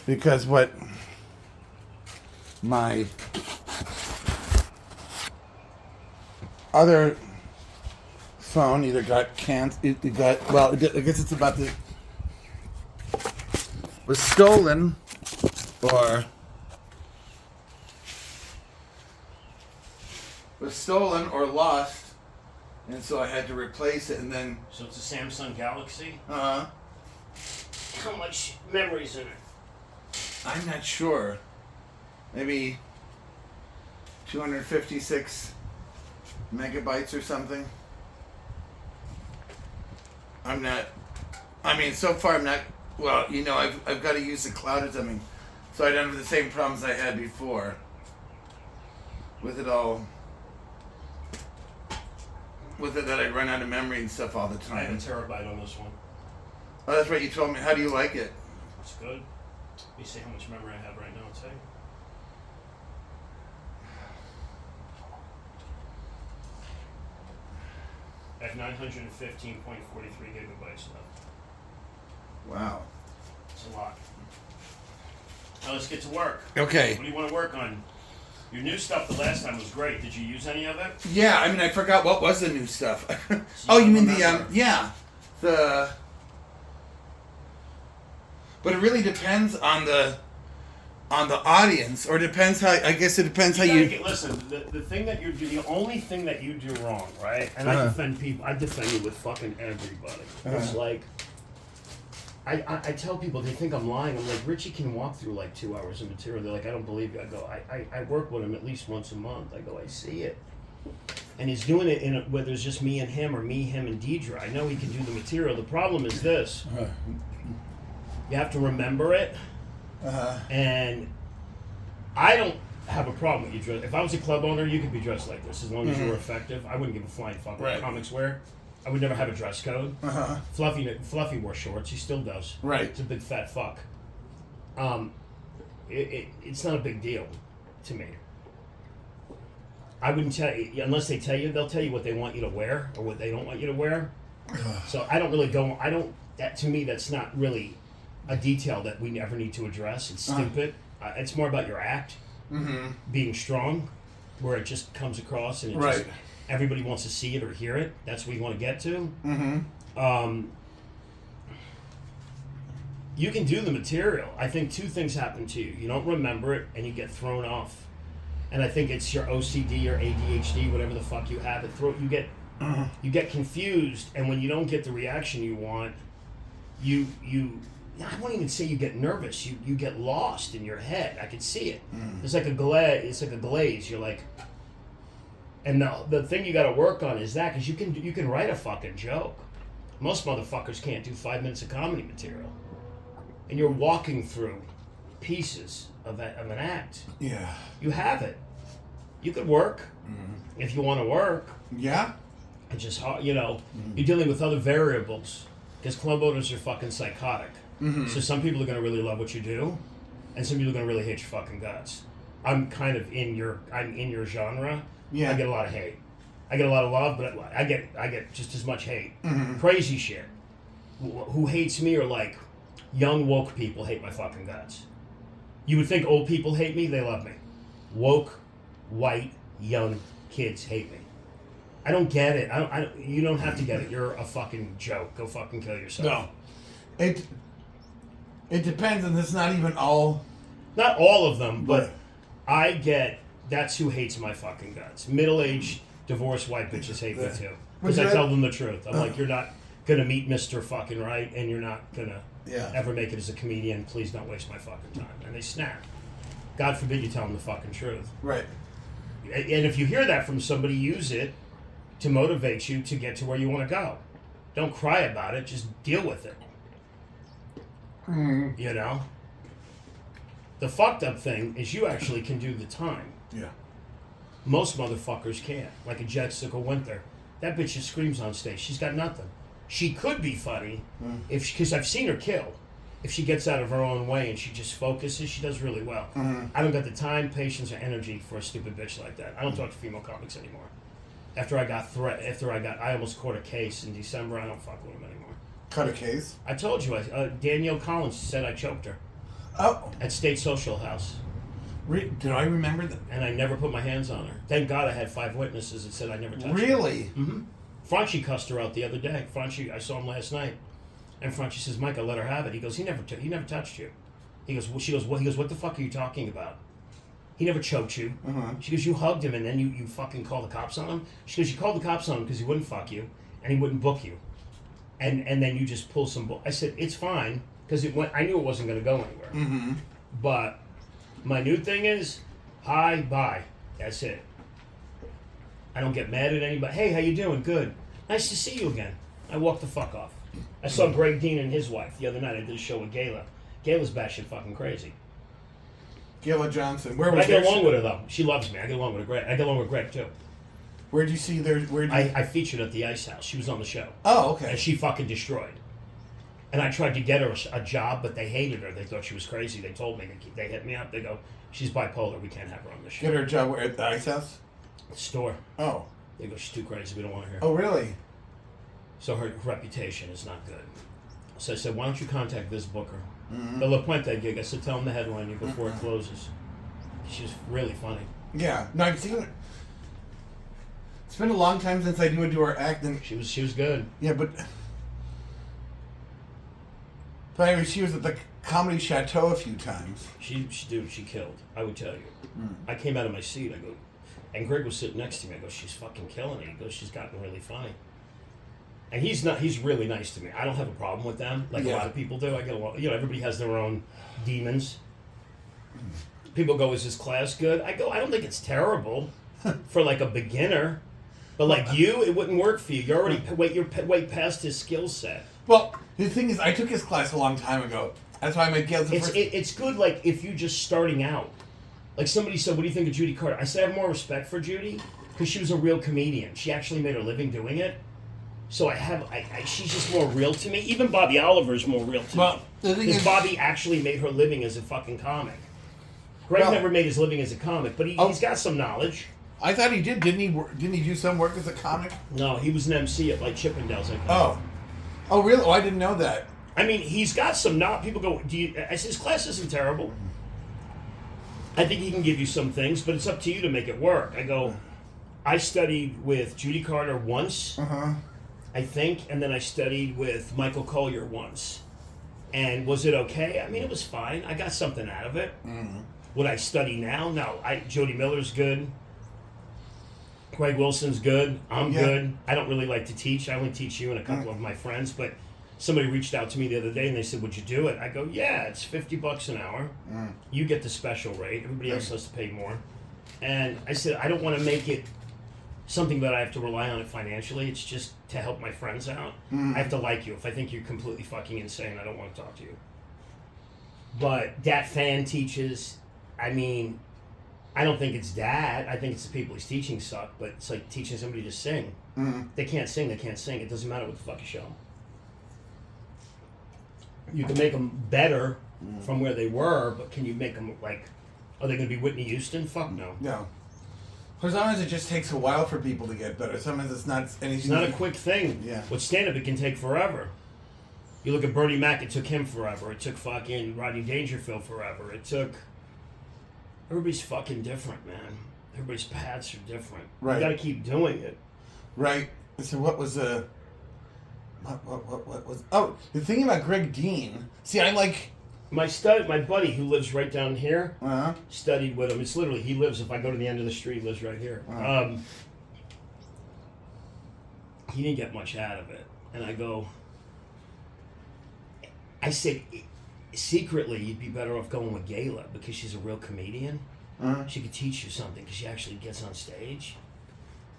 because what my other phone either got canceled. It got, well, I guess it's about the was stolen or lost, and so I had to replace it. And then So it's a Samsung Galaxy. How much memory's in it? I'm not sure. Maybe 256 megabytes or something. So far I'm not, well, I've got to use the cloud or something, so I don't have the same problems I had before with it that I'd run out of memory and stuff all the time. I have a terabyte on this one. Oh, that's right, you told me. How do you like it? It's good. Let me see how much memory I have right now. I'll tell you. I have 915.43 gigabytes left. Wow. It's a lot. Now let's get to work. Okay. What do you want to work on? Your new stuff the last time was great. Did you use any of it? Yeah, I forgot what was the new stuff. So you mean remember. But it really depends on the audience, or depends how. I guess it depends how you. Listen, the thing that you do, the only thing that you do wrong, right? And I defend people. I defend you with fucking everybody. It's like. I tell people, they think I'm lying. I'm like, Richie can walk through like 2 hours of material. They're like, I don't believe you. I go, I work with him at least once a month. I go, I see it. And he's doing it where there's just me and him, or me, him, and Deidre. I know he can do the material. The problem is this. You have to remember it. And I don't have a problem with you dress. If I was a club owner, you could be dressed like this as long as you were effective. I wouldn't give a flying fuck what comics wear. I would never have a dress code. Fluffy wore shorts. He still does. Right. It's a big fat fuck. It's not a big deal to me. I wouldn't tell you, unless they tell you, they'll tell you what they want you to wear or what they don't want you to wear. So I don't really go, that to me, that's not really a detail that we never need to address. It's stupid. It's more about your act, being strong, where it just comes across and it just, everybody wants to see it or hear it. That's what you want to get to. You can do the material. I think two things happen to you. You don't remember it, and you get thrown off. And I think it's your OCD or ADHD, whatever the fuck you have. You get confused, and when you don't get the reaction you want, I won't even say you get nervous. You get lost in your head. I can see it. It's like a glaze. It's like a glaze. You're like, and the thing you got to work on is that, because you can write a fucking joke. Most motherfuckers can't do 5 minutes of comedy material, and you're walking through pieces of an act. Yeah. You have it. You could work if you want to work. Yeah. It's just hard, you're dealing with other variables, because club owners are fucking psychotic. So some people are going to really love what you do, and some people are going to really hate your fucking guts. I'm kind of in your genre. Yeah. I get a lot of hate. I get a lot of love, but I get just as much hate. Crazy shit. Who hates me are like young woke people hate my fucking guts. You would think old people hate me, they love me. Woke, white, young kids hate me. I don't get it. You don't have to get it. You're a fucking joke. Go fucking kill yourself. No. It depends, and it's not even all. Not all of them, but I get that's who hates my fucking guts. Middle-aged, divorced white bitches hate me too. Because I tell them the truth. I'm like, you're not going to meet Mr. fucking right, and you're not going to ever make it as a comedian. Please don't waste my fucking time. And they snap. God forbid you tell them the fucking truth. Right. And if you hear that from somebody, use it to motivate you to get to where you want to go. Don't cry about it. Just deal with it. You know? The fucked up thing is you actually can do the time. Yeah. Most motherfuckers can't. Like a Jessica Winter. That bitch just screams on stage. She's got nothing. She could be funny, because I've seen her kill. If she gets out of her own way and she just focuses, she does really well. I don't got the time, patience, or energy for a stupid bitch like that. I don't talk to female comics anymore. After I almost caught a case in December, I don't fuck with them anymore. Cut a case? I told you, Danielle Collins said I choked her. Oh. At State Social House. Did I remember that? And I never put my hands on her. Thank God I had 5 witnesses that said I never touched her. Really? Mm-hmm. Franchi cussed her out the other day. Franchi, I saw him last night. And Franchi says, Mike, I let her have it. He goes, he never touched you. He goes, well, she goes, what? He goes, what the fuck are you talking about? He never choked you. She goes, you hugged him and then you fucking called the cops on him? She goes, you called the cops on him because he wouldn't fuck you and he wouldn't book you. And then you just pull some bull. I said, it's fine because I knew it wasn't going to go anywhere. Mm-hmm. But my new thing is, hi, bye. That's it. I don't get mad at anybody. Hey, how you doing? Good. Nice to see you again. I walk the fuck off. I saw Greg Dean and his wife the other night. I did a show with Gayla. Gayla's batshit fucking crazy. Gayla Johnson. But I get along with her though. She loves me. I get along with Greg. I get along with Greg too. Where'd you see their? I featured at the Ice House. She was on the show. Oh, okay. And she fucking destroyed. And I tried to get her a job, but they hated her. They thought she was crazy. They told me. They hit me up. They go, she's bipolar. We can't have her on the show. Get her a job at the Ice House? The store. Oh. They go, she's too crazy. We don't want her here. Oh, really? So her reputation is not good. So I said, why don't you contact this booker? Mm-hmm. The La Puente gig. I said, tell him the headline before it closes. She's really funny. Yeah. No, I've seen it. It's been a long time since I do her act. And she was good. Yeah, but anyway, she was at the Comedy Chateau a few times. She killed. I would tell you. I came out of my seat. I go, and Greg was sitting next to me. I go, she's fucking killing it. He goes, she's gotten really funny. And he's really nice to me. I don't have a problem with them, like a lot of people do. I get along. Everybody has their own demons. People go, is this class good? I go, I don't think it's terrible for like a beginner. But like you, it wouldn't work for you. You're already way past his skill set. Well, the thing is, I took his class a long time ago. That's why I made Gail's the first. It's good, like, if you're just starting out. Like, somebody said, what do you think of Judy Carter? I said, I have more respect for Judy, because she was a real comedian. She actually made her living doing it. So she's just more real to me. Even Bobby Oliver's more real to me. Because Bobby actually made her living as a fucking comic. Greg never made his living as a comic, but he's got some knowledge. I thought he did. Didn't he do some work as a comic? No, he was an MC at, like, Chippendales. Oh, really? Oh, I didn't know that. I mean, he's got some knowledge. People go, I said, his class isn't terrible. I think he can give you some things, but it's up to you to make it work. I go, I studied with Judy Carter once, I think, and then I studied with Michael Collier once. And was it okay? I mean, it was fine. I got something out of it. Would I study now? No. Jody Miller's good. Craig Wilson's good. I'm good. I don't really like to teach. I only teach you and a couple of my friends, but somebody reached out to me the other day and they said, would you do it? I go, yeah, it's $50 an hour. You get the special rate. Everybody else has to pay more. And I said, I don't want to make it something that I have to rely on it financially. It's just to help my friends out. I have to like you. If I think you're completely fucking insane, I don't want to talk to you. But Dat Fan teaches. I mean, I don't think it's that. I think it's the people he's teaching suck, but it's like teaching somebody to sing. They can't sing, they can't sing. It doesn't matter what the fuck you show them. You can make them better from where they were, but can you make them like, are they going to be Whitney Houston? Fuck no. No. Sometimes it just takes a while for people to get better. Sometimes it's not anything. It's not a quick thing. Yeah. With stand-up, it can take forever. You look at Bernie Mac, it took him forever. It took fucking Rodney Dangerfield forever. It took... Everybody's fucking different, man. Everybody's paths are different. Right. You gotta keep doing it. Right. So what was what was... Oh, the thing about Greg Dean... See, I like... My buddy who lives right down here studied with him. It's literally, he lives, if I go to the end of the street, he lives right here. He didn't get much out of it. And I said, secretly, you'd be better off going with Gayla because she's a real comedian. She could teach you something because she actually gets on stage.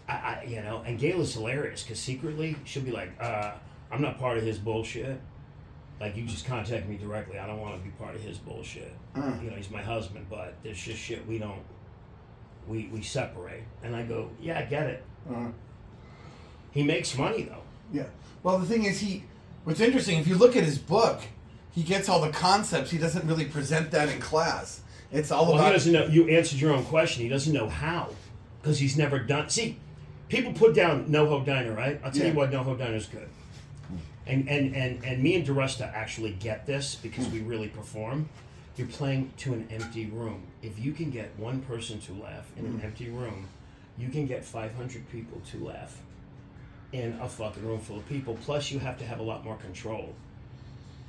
And Gayla's hilarious because secretly, she'll be like, I'm not part of his bullshit. Like, you just contact me directly. I don't want to be part of his bullshit. He's my husband, but there's just shit we separate. And I go, yeah, I get it. He makes money, though. Yeah. Well, the thing is, what's interesting, if you look at his book, he gets all the concepts. He doesn't really present that in class. It's all about... He doesn't know. You answered your own question. He doesn't know how, because he's never done... See, people put down NoHo Diner, right? I'll tell you why NoHo Diner's good. And me and DeResta actually get this because we really perform. you're playing to an empty room. If you can get one person to laugh in an empty room, you can get 500 people to laugh in a fucking room full of people. Plus, you have to have a lot more control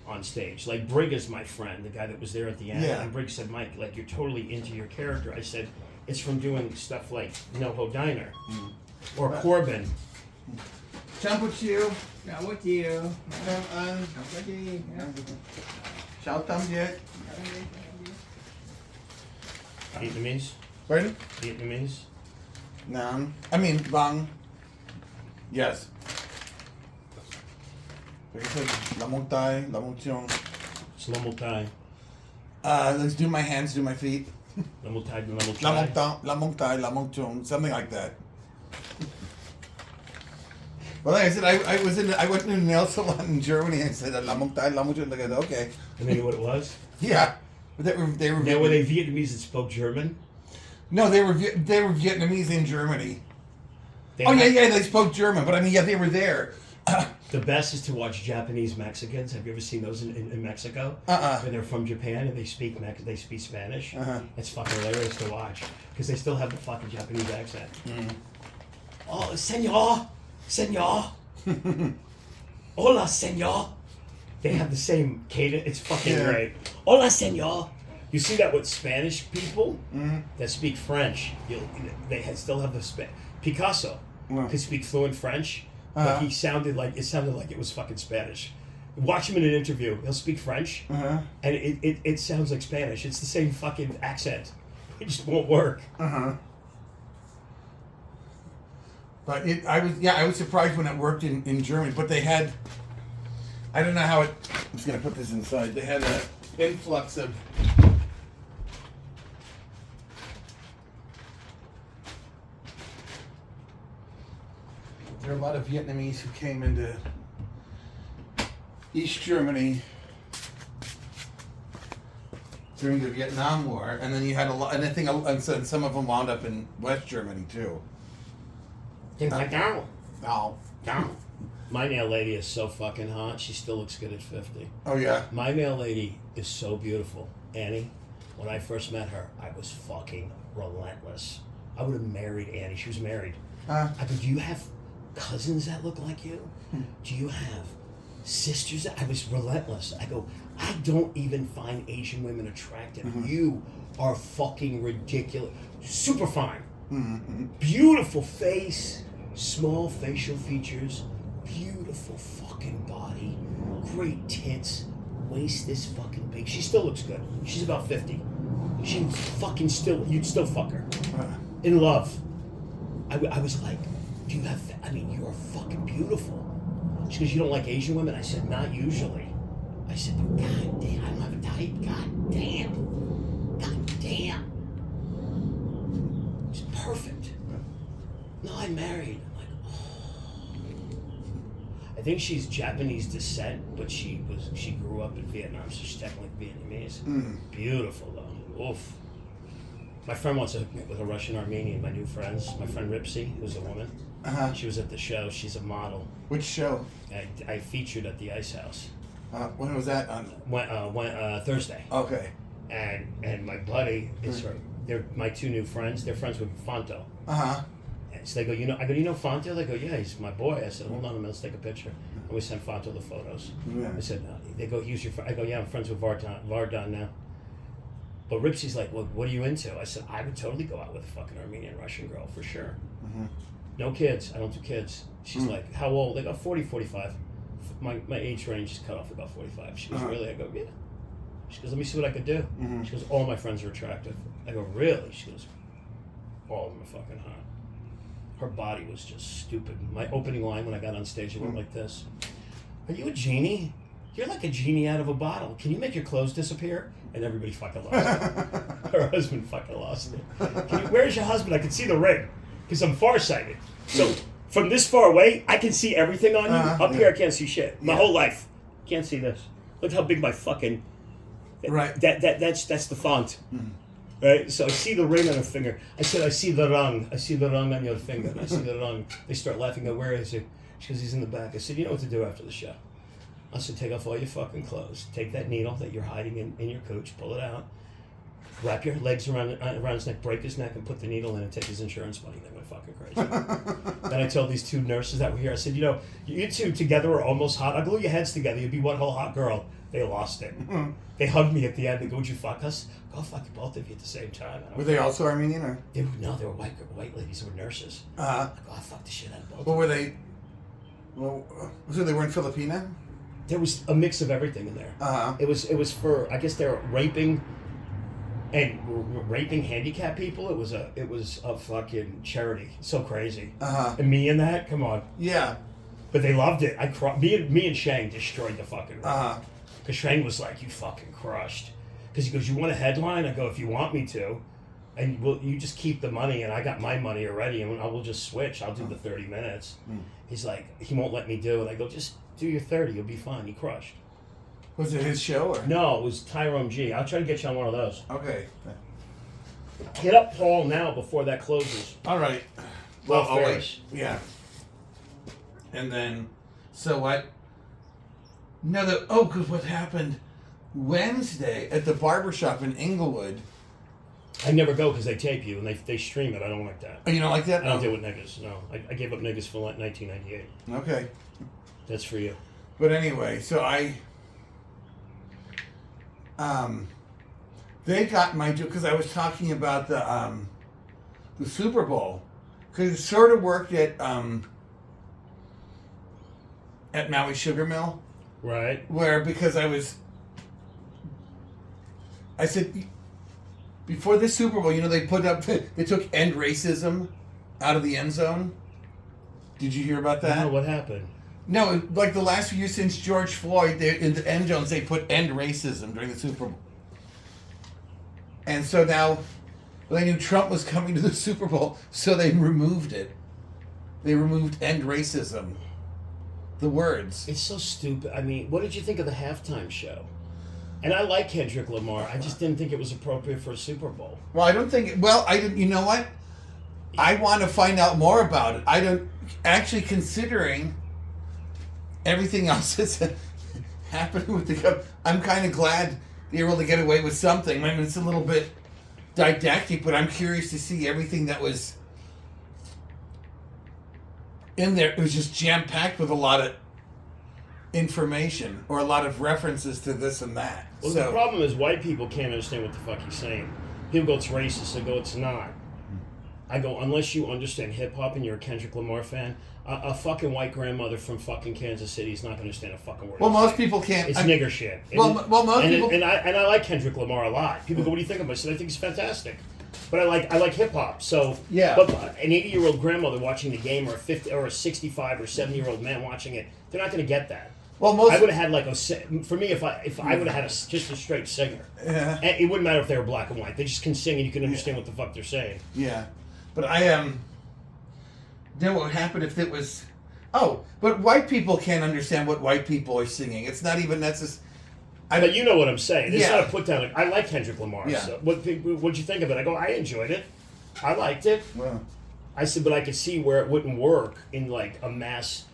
on stage. Like Brig is my friend, the guy that was there at the end. Yeah. And Brig said, Mike, like you're totally into your character. I said, it's from doing stuff like NoHo Diner or Corbin. Jump with you. Chào buổi chiều. Không có gì. Chào tạm biệt. Vietnamese? Pardon? Vietnamese? Nam. I mean, Vang. Yes. Like I said, Lamong Tai, Lamong Tiong. Slomo Tai. Let's do my hands, do my feet. Lamong Tai, Lamong Lamong Tai. Tai, Lamong Tai, Lamong Tiong, something like that. Well, like I said, I went to a nail salon in Germany and said Lamong Tai, Lamong Tiong. Like, okay. And they knew what it was? Yeah. But they were Now, were they Vietnamese that spoke German? No, they were Vietnamese in Germany. They Oh had- yeah, they spoke German, but I mean, yeah, they were there. The best is to watch Japanese Mexicans. Have you ever seen those in Mexico? When they're from Japan and they speak Spanish. It's fucking hilarious to watch because they still have the fucking Japanese accent. Oh, senor. Hola, senor. They have the same cadence. It's fucking great. Hola, senor. You see that with Spanish people that speak French? Still have the Picasso could speak fluent French. But it sounded like it was fucking Spanish. Watch him in an interview. He'll speak French, and it sounds like Spanish. It's the same fucking accent. It just won't work. But I was surprised when it worked in Germany. But they had, I don't know how it. I'm just gonna put this inside. They had an influx of. There are a lot of Vietnamese who came into East Germany during the Vietnam War, and then you had a lot, and I think some of them wound up in West Germany too. Things like that. Oh. Down. My nail lady is so fucking hot. She still looks good at 50. Oh yeah. My nail lady is so beautiful. Annie, when I first met her, I was fucking relentless. I would have married Annie. She was married. I go, do you have cousins that look like you? Do you have sisters? I was relentless. I go, I don't even find Asian women attractive. You are fucking ridiculous. Super fine. Beautiful face, small facial features, beautiful fucking body, great tits, waist this fucking big. She still looks good. She's about 50. She fucking still, you'd still fuck her. In love. I was like, do you have, you're fucking beautiful. She goes, you don't like Asian women? I said, not usually. I said, but god damn, I don't have a type. God damn. God damn. She's perfect. No, I'm married. I'm like, oh. I think she's Japanese descent, but she grew up in Vietnam, so she's technically Vietnamese. Beautiful though. Oof. My friend wants to hook me up with a Russian Armenian, my new friends. My friend Ripsy, who's a woman. She was at the show. She's a model. Which show? I featured at the Ice House. When was that on? Thursday. Okay. And my buddy is her. They're my two new friends. They're friends with Fonto. And so they go, I go, you know Fonto? They go, yeah, he's my boy. I said, hold on a minute, let's take a picture. And we sent Fonto the photos. Yeah. I said, they go, use your friend. I go, yeah, I'm friends with Vardan now. But Ripsy's like, well, what are you into? I said, I would totally go out with a fucking Armenian Russian girl for sure. No kids. I don't do kids. She's like, how old? They go, 40, 45. My age range is cut off at about 45. She goes, really? I go, yeah. She goes, let me see what I could do. She goes, all my friends are attractive. I go, really? She goes, all of them are fucking hot. Her body was just stupid. My opening line when I got on stage, it went like this. Are you a genie? You're like a genie out of a bottle. Can you make your clothes disappear? And everybody fucking lost it. Her husband fucking lost it. Where's your husband? I can see the ring. Because I'm farsighted. So from this far away, I can see everything on you. Up here, I can't see shit. My whole life. Can't see this. Look how big my fucking... Right. That's the font. Right? So I see the ring on her finger. I said, I see the rung. I see the rung on your finger. I see the rung. They start laughing. Go, where is he? She goes, he's in the back. I said, you know what to do after the show. I said, take off all your fucking clothes. Take that needle that you're hiding in your cooch, pull it out, wrap your legs around his neck, break his neck, and put the needle in and take his insurance money. They went fucking crazy. Then I told these two nurses that were here, I said, you know, you two together are almost hot. I glue your heads together, you'd be one whole hot girl. They lost it. They hugged me at the end. They go, would you fuck us? Go fuck both of you at the same time. Were they also Armenian or? They were white ladies who were nurses. I go, I fucked the shit out of both. Well, were they? Well, so they weren't Filipino? There was a mix of everything in there. It was for, I guess they were raping handicapped people. It was a fucking charity. So crazy. And me and that, come on. Yeah. But they loved it. Me and Shang destroyed the fucking room. Because Shang was like, you fucking crushed. Because he goes, you want a headline? I go, if you want me to. And you just keep the money, and I got my money already, and I will just switch. I'll do the 30 minutes. He's like, he won't let me do it. I go, just do your 30. You'll be fine. He crushed. Was it his show? Or? No, it was Tyrone G. I'll try to get you on one of those. Okay. Hit up Paul now before that closes. All right. Well, I'll wait. Yeah. And then, so what? No, because what happened Wednesday at the barbershop in Inglewood. I never go because they tape you and they stream it. I don't like that. Oh, you don't like that? I don't deal with niggas. No, I gave up niggas for 1998. Okay. That's for you. But anyway, so they got my deal because I was talking about the Super Bowl because it sort of worked at Maui Sugar Mill, right? Where because I said before this Super Bowl, you know, they took end racism out of the end zone. Did you hear about that? No, what happened? No, like the last few years since George Floyd, in the end zones, they put end racism during the Super Bowl. And so now, they knew Trump was coming to the Super Bowl, so they removed it. They removed end racism. The words. It's so stupid. I mean, what did you think of the halftime show? And I like Kendrick Lamar. I just didn't think it was appropriate for a Super Bowl. Well, I don't think... Well, I didn't... You know what? I want to find out more about it. I don't... Actually, considering everything else that's happening with the... I'm kind of glad they were able to get away with something. I mean, it's a little bit didactic, but I'm curious to see everything that was in there. It was just jam-packed with a lot of information or a lot of references to this and that. Well, the problem is white people can't understand what the fuck he's saying. People go, it's racist. I go, it's not. I go, unless you understand hip-hop and you're a Kendrick Lamar fan, a fucking white grandmother from fucking Kansas City is not going to understand a fucking word. Well, most people can't. It's nigger shit. Well, most people... And I like Kendrick Lamar a lot. People go, what do you think of him? I said, I think he's fantastic. But I like hip-hop. So, yeah. But an 80-year-old grandmother watching the game or a 65 or 70-year-old man watching it, they're not going to get that. Well, I would have had for me, if I would have had just a straight singer, and it wouldn't matter if they were black and white. They just can sing and you can understand what the fuck they're saying. Yeah, but then what would happen if it was? Oh, but white people can't understand what white people are singing. It's not even necessary. But you know what I'm saying. It's yeah. not a put down. I like Kendrick Lamar. Yeah. So what'd you think of it? I go, I enjoyed it. I liked it. Well, I said, but I could see where it wouldn't work in like a mass,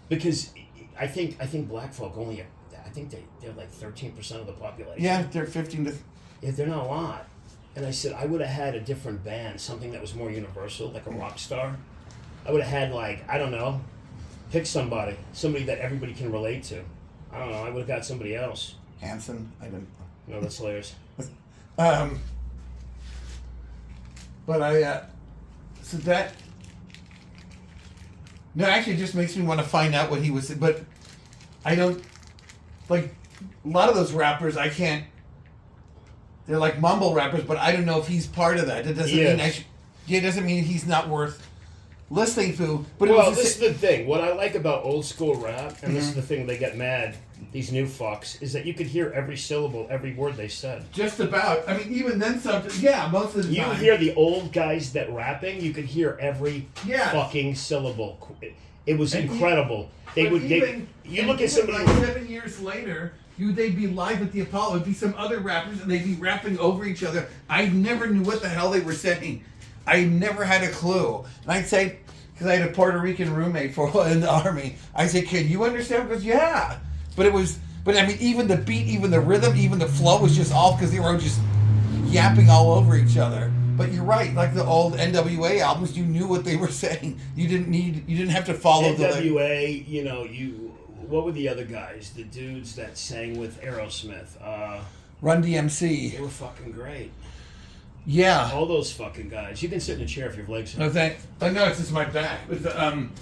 because I think black folk only. I think they're like 13% of the population. Yeah, they're 15 to. Yeah, they're not a lot. And I said I would have had a different band, something that was more universal, like a rock star. I would have had like, I don't know, pick somebody that everybody can relate to. I don't know. I would have got somebody else. Hanson, I don't. No, that's hilarious. But so that. No, actually, it just makes me want to find out what he was. But I don't like a lot of those rappers. I can't. They're like mumble rappers, but I don't know if he's part of that. It doesn't mean it doesn't mean he's not worth listening to. But this is the thing. What I like about old school rap, and this is the thing they get mad. These new fucks is that you could hear every syllable, every word they said. Just about. I mean, even then, something. Yeah, most of the time. You hear the old guys that rapping. You could hear every fucking syllable. It was incredible. You look at somebody like 7 years later. They'd be live at the Apollo. It'd be some other rappers, and they'd be rapping over each other. I never knew what the hell they were saying. I never had a clue. And I'd say, because I had a Puerto Rican roommate in the Army, I said, "Can you understand?" He goes, "Yeah." But I mean, even the beat, even the rhythm, even the flow was just all because they were just yapping all over each other. But you're right, like the old NWA albums, you knew what they were saying. You didn't have to follow NWA, what were the other guys? The dudes that sang with Aerosmith. Run DMC. They were fucking great. Yeah. All those fucking guys. You can sit in a chair if your legs hurt. No, thanks. No, it's just my back.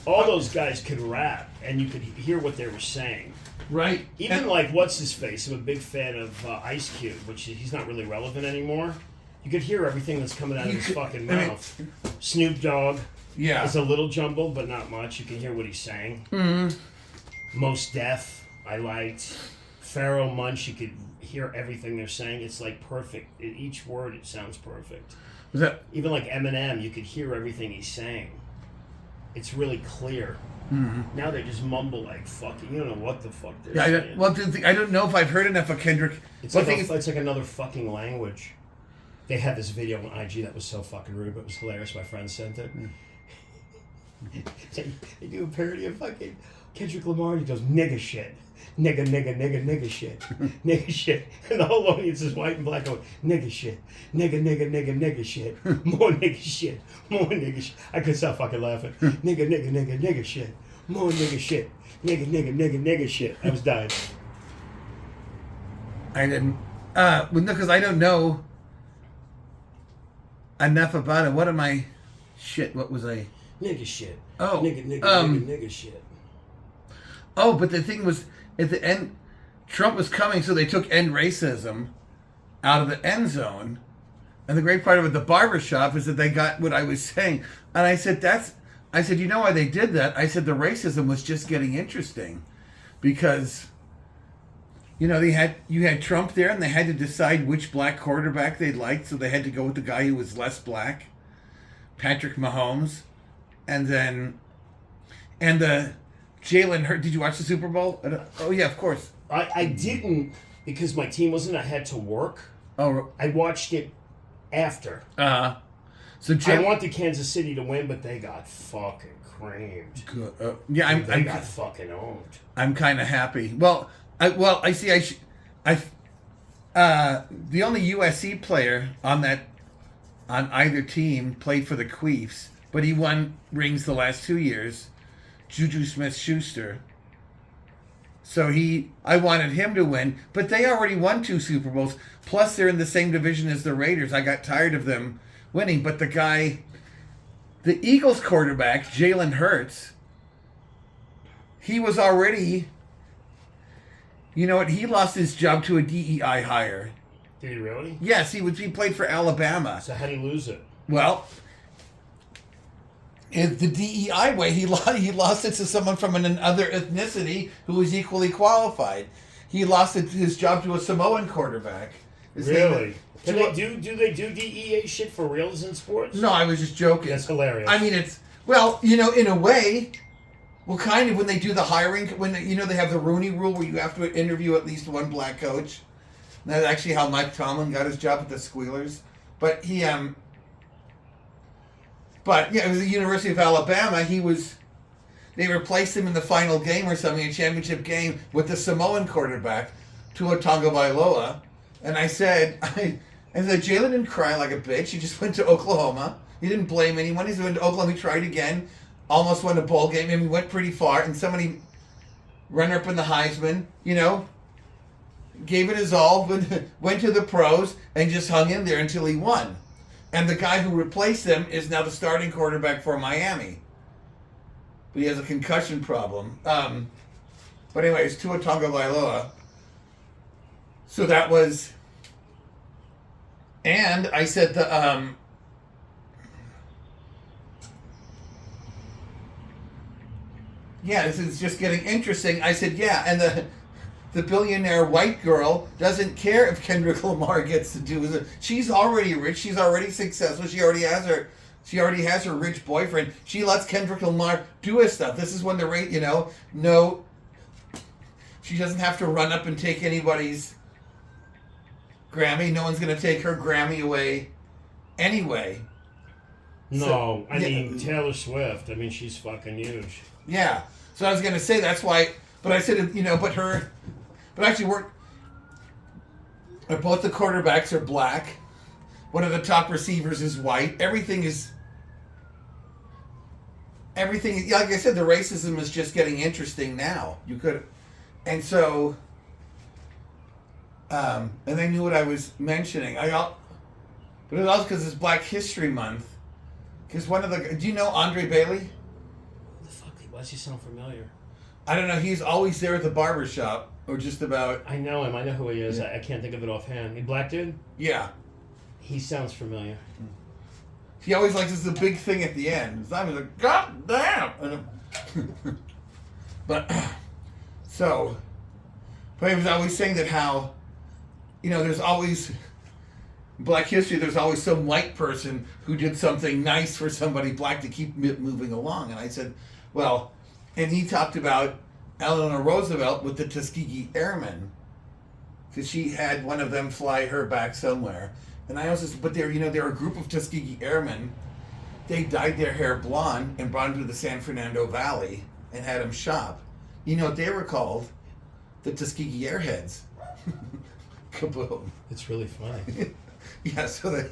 All those guys could rap, and you could hear what they were saying. Right. Even like, what's his face? I'm a big fan of Ice Cube, which he's not really relevant anymore. You could hear everything that's coming out of his fucking mouth. Snoop Dogg. Yeah. It's a little jumbled, but not much. You can hear what he's saying. Mm-hmm. Mos Def, I liked. Pharoah Monch, you could hear everything they're saying. It's like perfect. Each word, it sounds perfect. Was that? Even like Eminem, you could hear everything he's saying. It's really clear. Mm-hmm. Now they just mumble like fucking. You don't know what the fuck they're saying. I don't know if I've heard enough of Kendrick. It's like another fucking language. They had this video on IG that was so fucking rude, but it was hilarious. My friend sent it. They do a parody of fucking Kendrick Lamar. He goes, nigga shit. Nigga shit. Nigga shit. And the whole audience is white and black going, nigga shit. Nigga shit. More nigga shit. More nigga shit. I couldn't stop fucking laughing. Nigga shit. More nigga shit. Nigga shit. I was dying. I didn't. No, because I don't know enough about it. What am I? Shit, what was I? Nigga shit. Oh. Nigga shit. Oh, but the thing was, at the end, Trump was coming, so they took end racism out of the end zone. And the great part of it, the barbershop, is that they got what I was saying. And I said, you know why they did that? I said, the racism was just getting interesting. Because, you had Trump there, and they had to decide which black quarterback they liked, so they had to go with the guy who was less black, Patrick Mahomes. And the Jalen Hurts. Did you watch the Super Bowl? Oh yeah, of course. I didn't because my team I had to work. Oh, I watched it after. So I wanted Kansas City to win, but they got fucking creamed. Good. They got fucking owned. I'm kind of happy. Well, I see. The only USC player on either team played for the Queefs, but he won rings the last 2 years. Juju Smith-Schuster. So I wanted him to win, but they already won 2 Super Bowls. Plus, they're in the same division as the Raiders. I got tired of them winning, but the Eagles quarterback, Jalen Hurts, he was already, he lost his job to a DEI hire. Did he really? Yes, he played for Alabama. So how did he lose it? Well, the DEI way, he lost it to someone from another ethnicity who was equally qualified. He lost his job to a Samoan quarterback. Really? Do they do DEA shit for reals in sports? No, I was just joking. That's hilarious. I mean, in a way, kind of when they do the hiring, when they have the Rooney Rule where you have to interview at least one black coach. And that's actually how Mike Tomlin got his job at the Squealers. But it was the University of Alabama. They replaced him in the final game or something, a championship game, with the Samoan quarterback, Tua Tagovailoa. And I said, Jalen didn't cry like a bitch. He just went to Oklahoma. He didn't blame anyone. He went to Oklahoma. He tried again. Almost won a bowl game. And he went pretty far. And somebody, runner up in the Heisman, gave it his all, went to the pros, and just hung in there until he won. And the guy who replaced him is now the starting quarterback for Miami. But he has a concussion problem. But anyways, Tua Tagovailoa. So that was... And I said this is just getting interesting. I said, and the billionaire white girl doesn't care if Kendrick Lamar gets to do it. She's already rich. She's already successful. She already has her rich boyfriend. She lets Kendrick Lamar do his stuff. This is when the rate, no, she doesn't have to run up and take anybody's Grammy. No one's going to take her Grammy away anyway. No, So, I mean, Taylor Swift. I mean, she's fucking huge. Yeah. So I was going to say, that's why But I said, but actually both the quarterbacks are black. One of the top receivers is white. Everything, like I said, the racism is just getting interesting now. And so, and they knew what I was mentioning. But it was also because it's Black History Month. Because do you know Andre Bailey? The fuck? Why does he sound familiar? I don't know. He's always there at the barber shop, or just about. I know him. I know who he is. I can't think of it offhand. He black dude? Yeah. He sounds familiar. He always likes the big thing at the end. It's always like, God damn! But he was always saying that how, there's always Black history. There's always some white person who did something nice for somebody black to keep moving along. And I said, well, and he talked about Eleanor Roosevelt with the Tuskegee Airmen, because she had one of them fly her back somewhere. And I also said, but they're a group of Tuskegee Airmen. They dyed their hair blonde and brought them to the San Fernando Valley and had them shop. You know what they were called? The Tuskegee Airheads. Kaboom. It's really funny. Yeah, so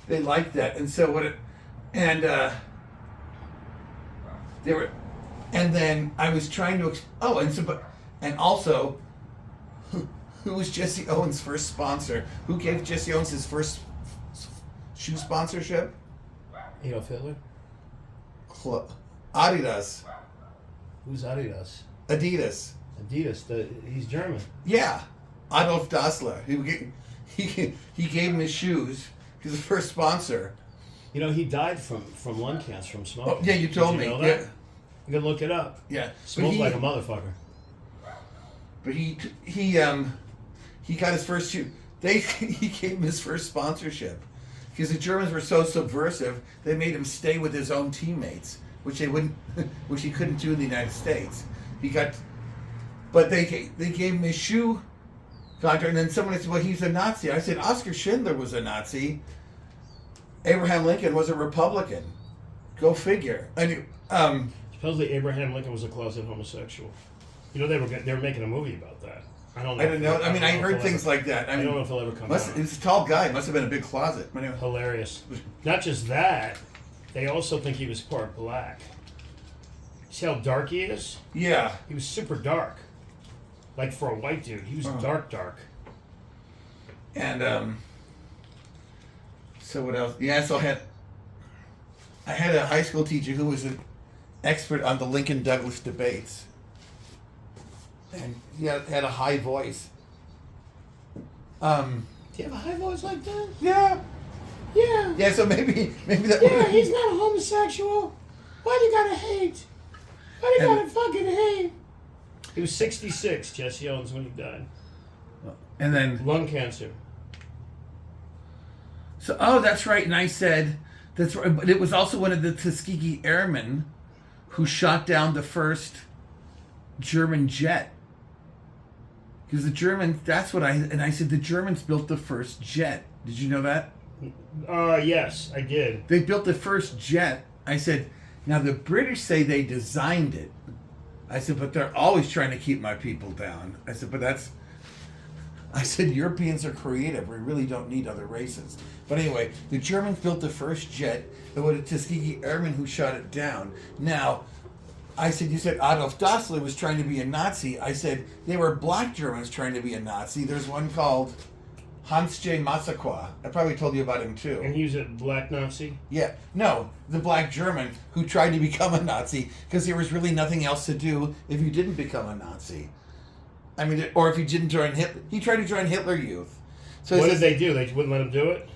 they liked that. And so they were, and then I was trying to, and also, who was Jesse Owens' first sponsor? Who gave Jesse Owens his first shoe sponsorship? Adolf Hitler? Adidas. Who's Adidas? Adidas. He's German. Yeah. Adolf Dassler. He gave him his shoes. He's the first sponsor. He died from lung cancer from smoking. Oh, yeah, you told me. Know that? Yeah. You can look it up. Yeah. Smoked like a motherfucker. But he got his first shoe. He gave him his first sponsorship because the Germans were so subversive. They made him stay with his own teammates, which he couldn't do in the United States. But they gave him his shoe contract, and then someone said, "Well, he's a Nazi." I said, "Oskar Schindler was a Nazi. Abraham Lincoln was a Republican. Go figure." Supposedly Abraham Lincoln was a closet homosexual. They were making a movie about that. I don't know. I heard things like that. I don't know if he'll ever come out. He's a tall guy. Must have been a big closet. Hilarious. Not just that, they also think he was part black. See how dark he is? Yeah. He was super dark. Like for a white dude, he was dark. And so what else? Yeah, so I had a high school teacher who was an expert on the Lincoln Douglas debates. And he had a high voice. Do you have a high voice like that? Yeah. Yeah. Yeah, so maybe that. Yeah, he's not a homosexual. Why do you gotta hate? Why do you gotta fucking hate? He was 66, Jesse Owens, when he died. And then lung cancer. So, that's right. And I said, that's right. But it was also one of the Tuskegee Airmen who shot down the first German jet. Because the Germans, I said the Germans built the first jet. Did you know that? Yes, I did. They built the first jet. I said, now the British say they designed it. I said, but they're always trying to keep my people down. I said, Europeans are creative. We really don't need other races. But anyway, the Germans built the first jet. There were the Tuskegee Airmen who shot it down. Now, I said, you said Adolf Dassler was trying to be a Nazi. I said, they were black Germans trying to be a Nazi. There's one called Hans J. Massaquoi. I probably told you about him too. And he was a black Nazi? Yeah. No, the black German who tried to become a Nazi because there was really nothing else to do if you didn't become a Nazi. Or if you didn't join Hitler. He tried to join Hitler Youth. So what did they do? They wouldn't let him do it?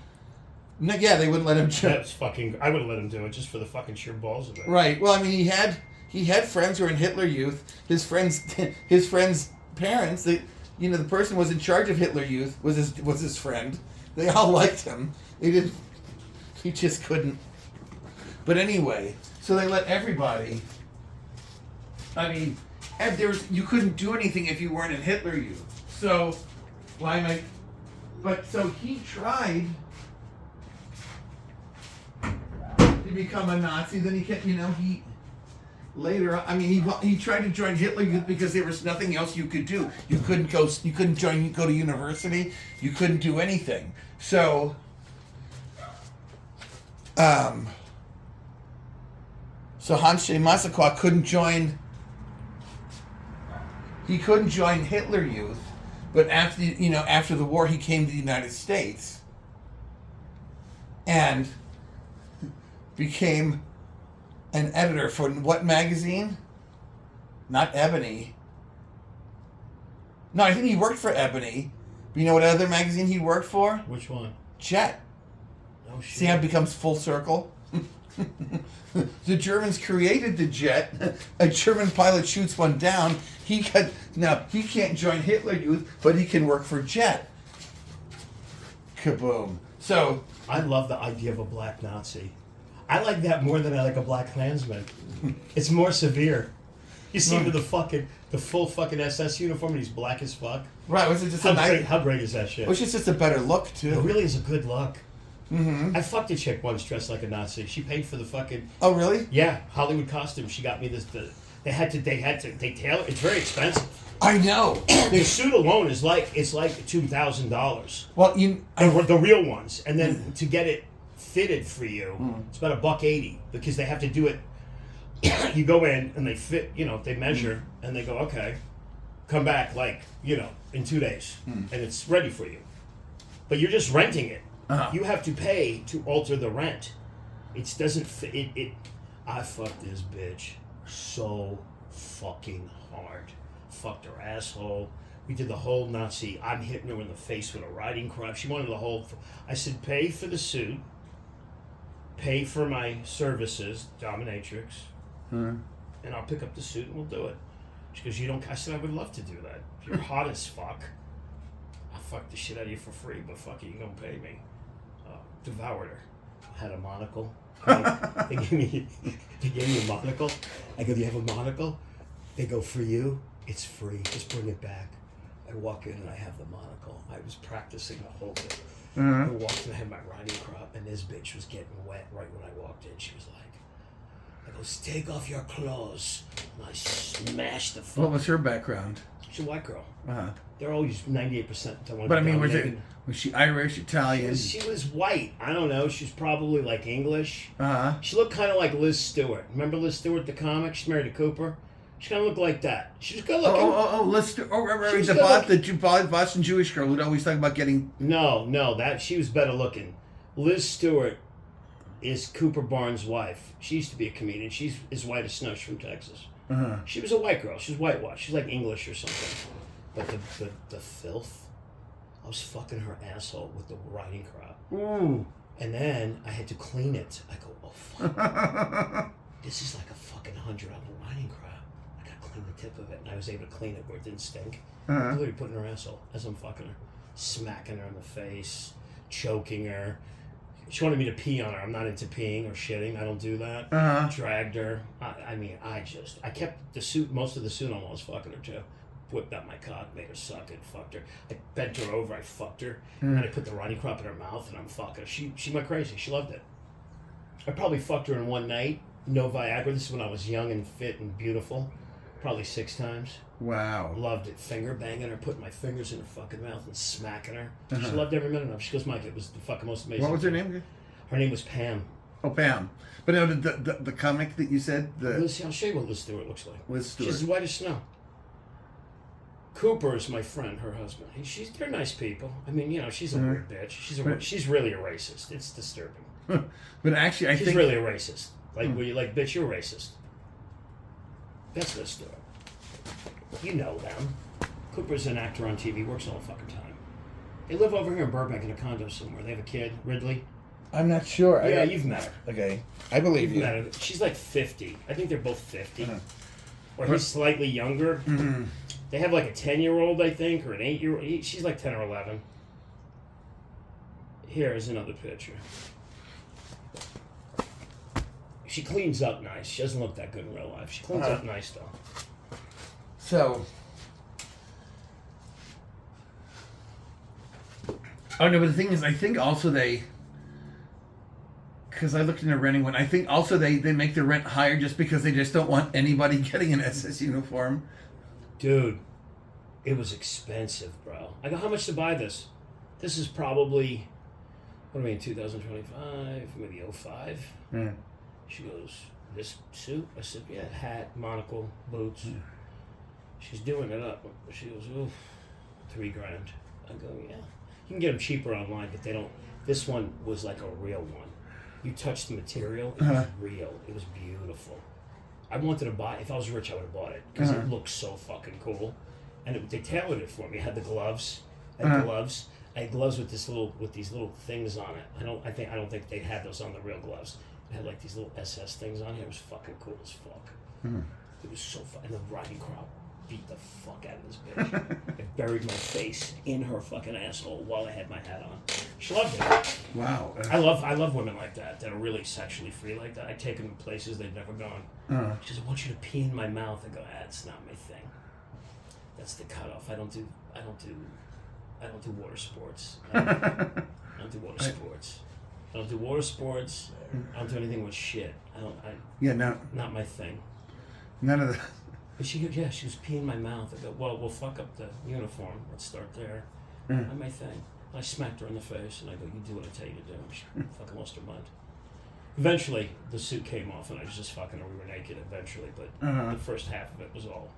No, yeah, they wouldn't let him join. That's fucking... I wouldn't let him do it just for the fucking sheer balls of it. Right. Well, he had friends who were in Hitler Youth. His friends' parents, the person who was in charge of Hitler Youth was his friend. They all liked him. He just couldn't. But anyway, so they let everybody. You couldn't do anything if you weren't in Hitler Youth. So, so he tried to become a Nazi. Then he kept, later on, I mean, he tried to join Hitler Youth because there was nothing else you could do. You couldn't go to university. You couldn't do anything. So, Hannshe Massaquoi couldn't join. He couldn't join Hitler Youth, but after the war, he came to the United States and became an editor for what magazine? Not Ebony. No, I think he worked for Ebony. But you know what other magazine he worked for? Which one? Jet. Oh shit. See how it becomes full circle? The Germans created the jet. A German pilot shoots one down. He can't join Hitler Youth, but he can work for Jet. Kaboom. So I love the idea of a black Nazi. I like that more than I like a black Klansman. It's more severe. You see him with the full fucking SS uniform and he's black as fuck. Right, was it just how great is that shit? Which is just a better look too. It really is a good look. Mm-hmm. I fucked a chick once dressed like a Nazi. She paid for the fucking. Oh really? Yeah, Hollywood costume. She got me this. They tailor. It's very expensive. I know. The suit alone is like $2,000. Well, the real ones, and then to get it fitted for you, it's about $180 because they have to do it. You go in and they fit. They measure and they go, okay, come back in 2 days, and it's ready for you. But you're just renting it. Uh-huh. You have to pay to alter the rent. It doesn't fit. I fucked this bitch so fucking hard. Fucked her asshole. We did the whole Nazi. I'm hitting her in the face with a riding crop. She wanted the whole. I said, pay for the suit. Pay for my services, dominatrix, and I'll pick up the suit and we'll do it. She goes, you don't. I said, I would love to do that. You're hot as fuck. I'll fuck the shit out of you for free, but fuck it, you gonna pay me. Devoured her. Had a monocle. They gave me a monocle. I go, do you have a monocle? They go, for you, it's free. Just bring it back. I walk in and I have the monocle. I was practicing the whole thing. I walked in, I had my riding crop, and this bitch was getting wet right when I walked in. She was like, I go, take off your clothes. And I smashed the fuck. What was her background? She's a white girl. Uh-huh. They're always 98%. But I mean, was she Irish, Italian? She was white. I don't know. She's probably like English. Uh-huh. She looked kind of like Liz Stewart. Remember Liz Stewart, the comic? She's married to Cooper. She kind of looked like that. She was good looking. Liz Stewart. Oh, right. The Boston Jewish girl who'd always talk about getting... No, that she was better looking. Liz Stewart is Cooper Barnes' wife. She used to be a comedian. She's as white as snow. She's from Texas. Uh-huh. She was a white girl. She was whitewashed. She's like English or something. But the filth, I was fucking her asshole with the riding crop. Ooh. And then I had to clean it. I go, oh fuck. This is like a fucking 100 on the riding crop. I gotta clean the tip of it. And I was able to clean it where it didn't stink. Uh-huh. Literally putting her asshole as I'm fucking her. Smacking her in the face. Choking her. She wanted me to pee on her. I'm not into peeing or shitting. I don't do that. Uh-huh. Dragged her. I kept the suit, most of the suit on while I was fucking her too. Whipped out my cock, made her suck it, fucked her. I bent her over, I fucked her, and then I put the riding crop in her mouth, and I'm fucking her. She went crazy. She loved it. I probably fucked her in one night. No Viagra. This is when I was young and fit and beautiful. Probably 6 times. Wow. Loved it. Finger banging her, putting my fingers in her fucking mouth and smacking her. Uh-huh. She loved every minute of it. She goes, Mike, it was the fucking most amazing. What was her name? Her name was Pam. Oh, Pam. But no, the comic that you said? I'll show you what Liz Stewart looks like. Liz Stewart. She's as white as snow. Cooper is my friend, her husband. They're nice people. I mean, she's a weird bitch. She's really a racist. It's disturbing. But actually, she's really a racist. Like, bitch, you're racist. That's Liz Stewart. You know them. Cooper's an actor on TV, works all the fucking time. They live over here in Burbank in a condo somewhere. They have a kid, Ridley. I'm not sure. Yeah, you've met her. Okay. I believe you. Met her. She's like 50. I think they're both 50. Uh-huh. Or he's slightly younger. Mm-hmm. They have like a 10-year-old, I think, or an 8-year-old. She's like 10 or 11. Here is another picture. She cleans up nice. She doesn't look that good in real life. She cleans up nice, though. So... Oh, no, but the thing is, I think also they Because I looked into renting one. I think also they make the rent higher just because they just don't want anybody getting an SS uniform. Dude, it was expensive, bro. I go, how much to buy this? This is probably, what do I mean, 2025, maybe 05. Mm. She goes, this suit? I said, yeah, hat, monocle, boots. Mm. She's doing it up. She goes, oof, $3,000. I go, yeah. You can get them cheaper online, but they don't. This one was like a real one. You touch the material, it was real. It was beautiful. I wanted to buy. If I was rich, I would have bought it because it looked so fucking cool. And they tailored it for me. I had the gloves. I had gloves with these little things on it. I don't think they had those on the real gloves. It had like these little SS things on here. It was fucking cool as fuck. It was so fun. And the riding crowd beat the fuck out of this bitch. I buried my face in her fucking asshole while I had my hat on. She loved it. Wow. I love women like that are really sexually free like that. I take them to places they've never gone. She says, I want you to pee in my mouth. I go, that's not my thing. That's the cutoff. I don't do water sports. I don't do water sports. I don't do water sports. I don't do anything with shit. Not my thing. None of the. But she goes, yeah, she was peeing my mouth. I go, well, we'll fuck up the uniform. Let's start there. Not my thing. I smacked her in the face, and I go, you do what I tell you to do. And she fucking lost her mind. Eventually, the suit came off, and I was just fucking her. We were naked eventually, but the first half of it was all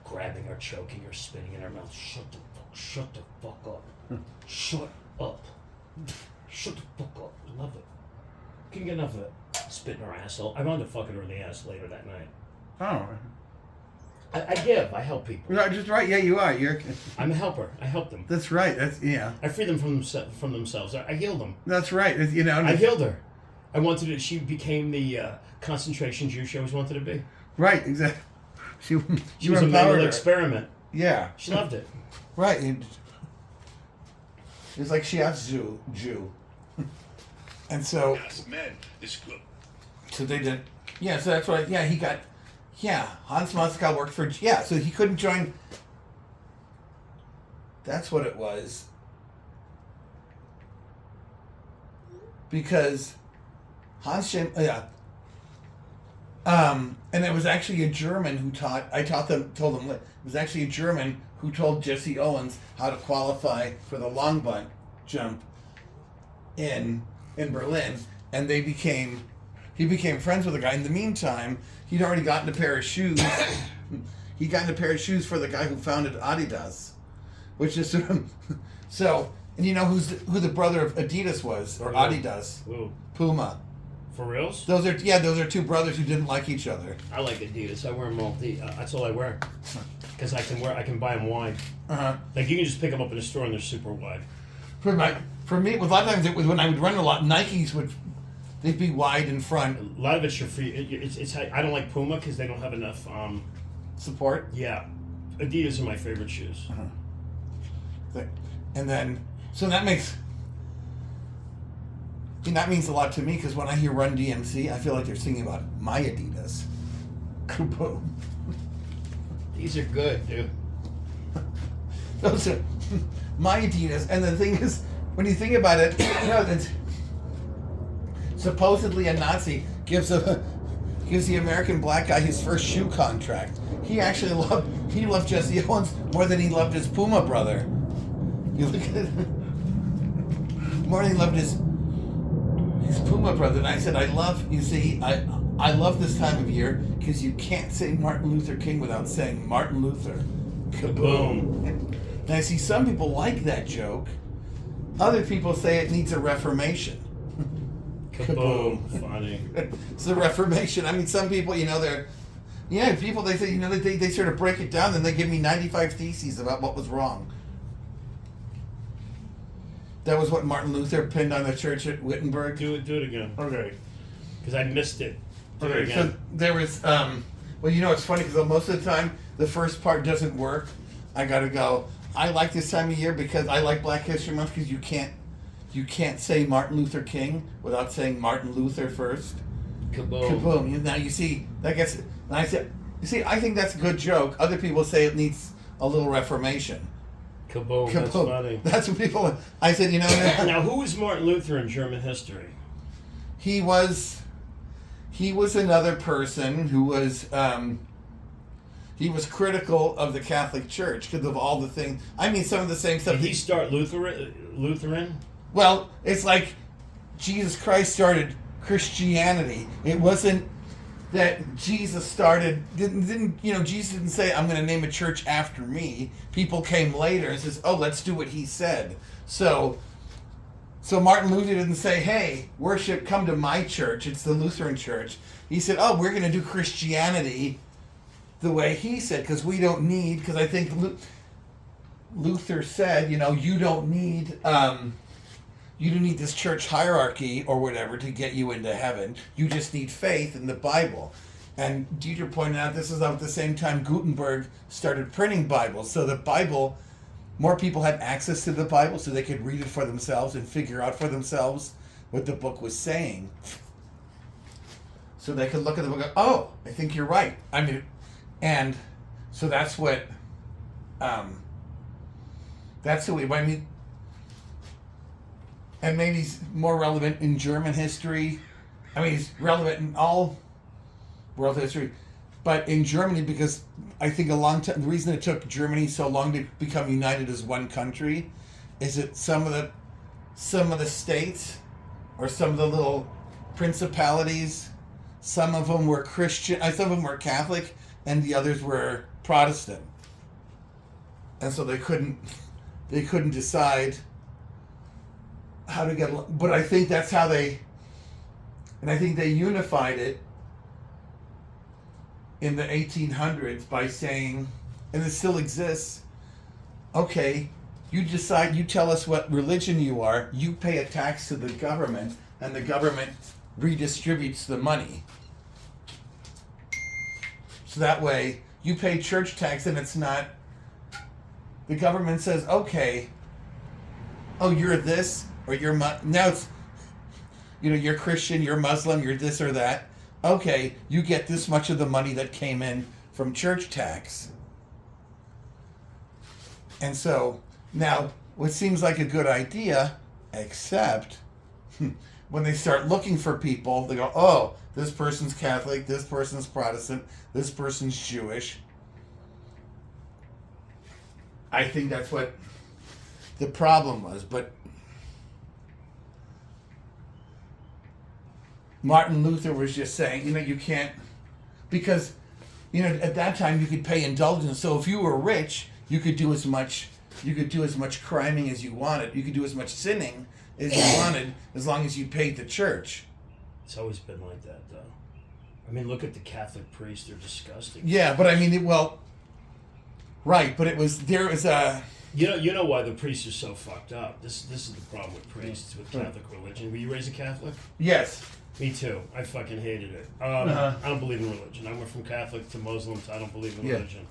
grabbing her, choking her, spitting in her mouth. Shut the fuck up. Shut up. Shut the fuck up. I love it. Couldn't get enough of it. Spit in her asshole. I wound up fucking her in the ass later that night. Oh. I help people. No, just right. Yeah, you are. I'm a helper. I help them. That's right. I free them from themselves. I heal them. That's right. I healed her. She became the concentration Jew she always wanted to be. Right, exactly. She was a mental experiment. Yeah. She loved it. Right. It's like she has Jew. And so. Yes, man, it's good. So they did. Yeah, so that's why. Yeah, he got. Yeah, Hans Moskow worked for. Yeah, so he couldn't join. That's what it was. Because and it was actually a German who told them it was actually a German who told Jesse Owens how to qualify for the long bunt jump in Berlin, and he became friends with the guy. In the meantime, he'd already gotten a pair of shoes. He got a pair of shoes for the guy who founded Adidas, which is so. And you know who the brother of Adidas was, or Adidas? Who? Puma. For reals? Those are two brothers who didn't like each other. I like Adidas. I wear them all. That's all I wear. Because I can buy them wide. Like you can just pick them up in a store and they're super wide. For me, a lot of times it was when I would run a lot. Nikes they'd be wide in front. A lot of it's your free. It's I don't like Puma because they don't have enough support. Yeah, Adidas are my favorite shoes. And then so that means a lot to me because when I hear Run DMC, I feel like they're singing about my Adidas. Kaboom. These are good, dude. Those are my Adidas, and the thing is, when you think about it, that supposedly a Nazi gives the American black guy his first shoe contract. He actually loved Jesse Owens more than he loved his Puma brother. You look at it, more than he loved his Puma brother. And I said, I love this time of year because you can't say Martin Luther King without saying Martin Luther. Kaboom. And I see some people like that joke. Other people say it needs a reformation. Kaboom. Funny. It's the Reformation. I mean, some people, people, they say, they sort of break it down and they give me 95 theses about what was wrong. That was what Martin Luther pinned on the church at Wittenberg. Do it again. Okay. Because I missed it. Do it again. So there was, it's funny because most of the time the first part doesn't work. I gotta go, I like this time of year because I like Black History Month because you can't say Martin Luther King without saying Martin Luther first. Kaboom. Kaboom. Now you see, that gets, and I said, I think that's a good joke. Other people say it needs a little reformation. Kaboom. That's funny. That's what people, I said, Now, who was Martin Luther in German history? he was another person who was he was critical of the Catholic Church because of all the things. I mean, some of the same stuff. Did he start Lutheran? Well, it's like Jesus Christ started Christianity. It wasn't that Jesus started. Didn't Jesus didn't say, "I'm going to name a church after me." People came later and says, "Oh, let's do what he said." So Martin Luther didn't say, "Hey, worship, come to my church. It's the Lutheran Church." He said, "Oh, we're going to do Christianity the way he said, because we don't need." Because I think Luther said, you don't need this church hierarchy or whatever to get you into heaven. You just need faith in the Bible. And Dieter pointed out this is at the same time Gutenberg started printing Bibles, so the Bible. More people had access to the Bible so they could read it for themselves and figure out for themselves what the book was saying. So they could look at the book and go, "Oh, I think you're right." I mean, and so that's what, that's who I mean, and maybe he's more relevant in German history. I mean, he's relevant in all world history. But in Germany, because I think the reason it took Germany so long to become united as one country is that some of the states or some of the little principalities, some of them were Christian, some of them were Catholic, and the others were Protestant. And so they couldn't decide how to get along. But I think that's how they unified it in the 1800s by saying, and it still exists, okay, you tell us what religion you are, you pay a tax to the government, and the government redistributes the money. So that way, you pay church tax and it's not, the government says, okay, oh, you're this, or you're, now it's, you're Christian, you're Muslim, you're this or that. Okay, you get this much of the money that came in from church tax. And so, now, what seems like a good idea, except when they start looking for people, they go, "Oh, this person's Catholic, this person's Protestant, this person's Jewish." I think that's what the problem was, but Martin Luther was just saying, you can't, because, at that time you could pay indulgence. So if you were rich, you could do as much criming as you wanted. You could do as much sinning as you wanted, as long as you paid the church. It's always been like that, though. I mean, look at the Catholic priests; they're disgusting. Yeah, but I mean, right? But there was a. You know why the priests are so fucked up. This is the problem with priests, with Catholic religion. Were you raised a Catholic? Yes. Me too. I fucking hated it. I don't believe in religion. I went from Catholic to Muslim, so I don't believe in religion.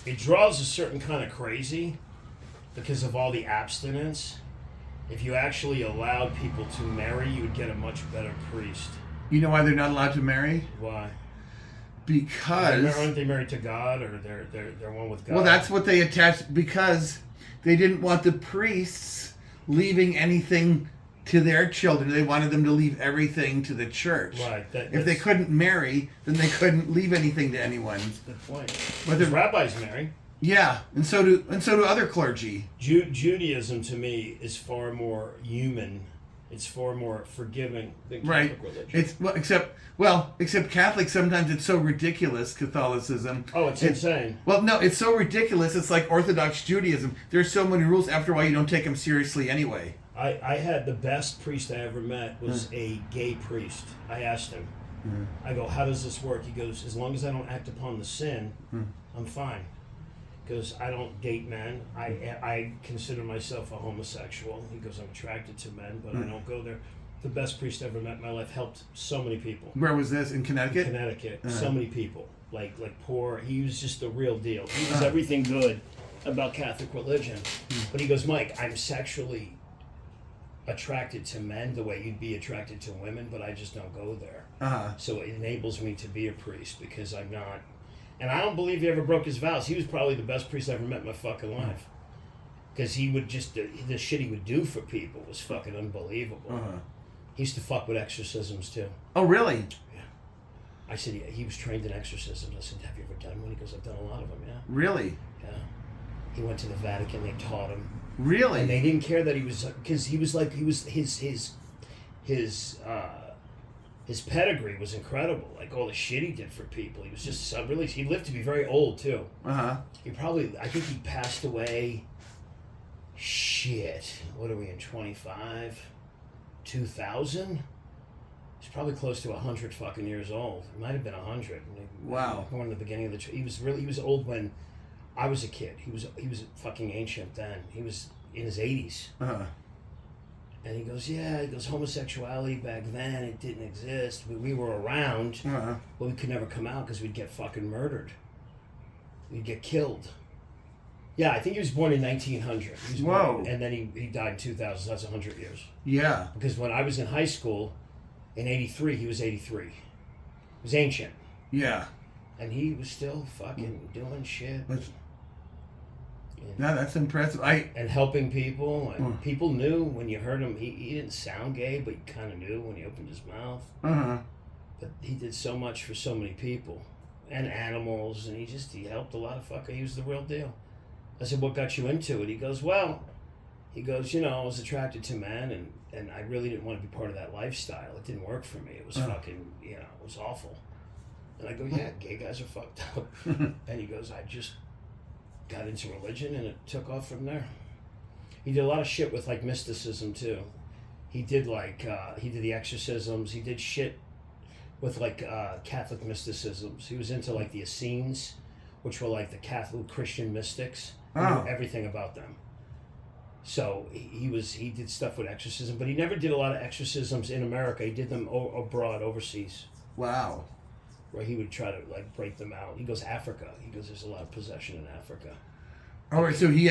It draws a certain kind of crazy because of all the abstinence. If you actually allowed people to marry, you would get a much better priest. You know why they're not allowed to marry? Why? Because aren't they married to God, or they're one with God? Well, that's what they attached, because they didn't want the priests leaving anything to their children. They wanted them to leave everything to the church. Right. If they couldn't marry, then they couldn't leave anything to anyone. That's a good point. But the rabbis marry. Yeah, and so do other clergy. Judaism to me is far more human. It's far more forgiving than Catholic religion. Except Catholic, sometimes it's so ridiculous, Catholicism. Oh, it's insane. Well, no, it's so ridiculous. It's like Orthodox Judaism. There's so many rules. After a while, you don't take them seriously anyway. I had the best priest I ever met was a gay priest. I asked him. I go, "How does this work?" He goes, "As long as I don't act upon the sin, I'm fine." Because I don't date men. I consider myself a homosexual. He goes, "I'm attracted to men, but I don't go there." The best priest I ever met in my life, helped so many people. Where was this? In Connecticut? In Connecticut. So many people. Like poor. He was just the real deal. He was everything good about Catholic religion. But he goes, "Mike, I'm sexually attracted to men the way you'd be attracted to women, but I just don't go there. So it enables me to be a priest because I'm not." And I don't believe he ever broke his vows. He was probably the best priest I ever met in my fucking life. Because he would just, the shit he would do for people was fucking unbelievable. He used to fuck with exorcisms too. Oh, really? Yeah. I said, yeah, he was trained in exorcisms. I said, have you ever done one? He goes, I've done a lot of them, yeah. Really? Yeah. He went to the Vatican, they taught him. Really? And they didn't care that he was, because he was his pedigree was incredible. Like all the shit he did for people. He was just really, he lived to be very old too. He probably, I think he passed away, shit, what are we in, 25? 2000? He's probably close to 100 fucking years old. It might have been 100. Wow. Born in the beginning of the, he was old when I was a kid. He was fucking ancient then. He was in his 80s. And he goes, yeah, homosexuality back then, it didn't exist. We were around, but we could never come out because we'd get fucking murdered. We'd get killed. Yeah, I think he was born in 1900. He was born, and then he died in 2000, so that's 100 years. Yeah. Because when I was in high school, in 83, he was 83. He was ancient. Yeah. And he was still fucking doing shit. No, that's impressive. And helping people. And people knew when you heard him. He didn't sound gay, but you kind of knew when he opened his mouth. But he did so much for so many people. And animals. And he helped a lot of fuckers. He was the real deal. I said, what got you into it? He goes, I was attracted to men. And I really didn't want to be part of that lifestyle. It didn't work for me. It was fucking, it was awful. And I go, yeah, gay guys are fucked up. And he goes, I just got into religion and it took off from there. He did a lot of shit with like mysticism too. He did he did the exorcisms. He did shit with like Catholic mysticisms. He was into like the Essenes, which were like the Catholic Christian mystics. He knew everything about them. So he did stuff with exorcism, but he never did a lot of exorcisms in America. He did them abroad, overseas. Wow. Where he would try to like break them out. He goes, Africa. He goes, there's a lot of possession in Africa. All right, so he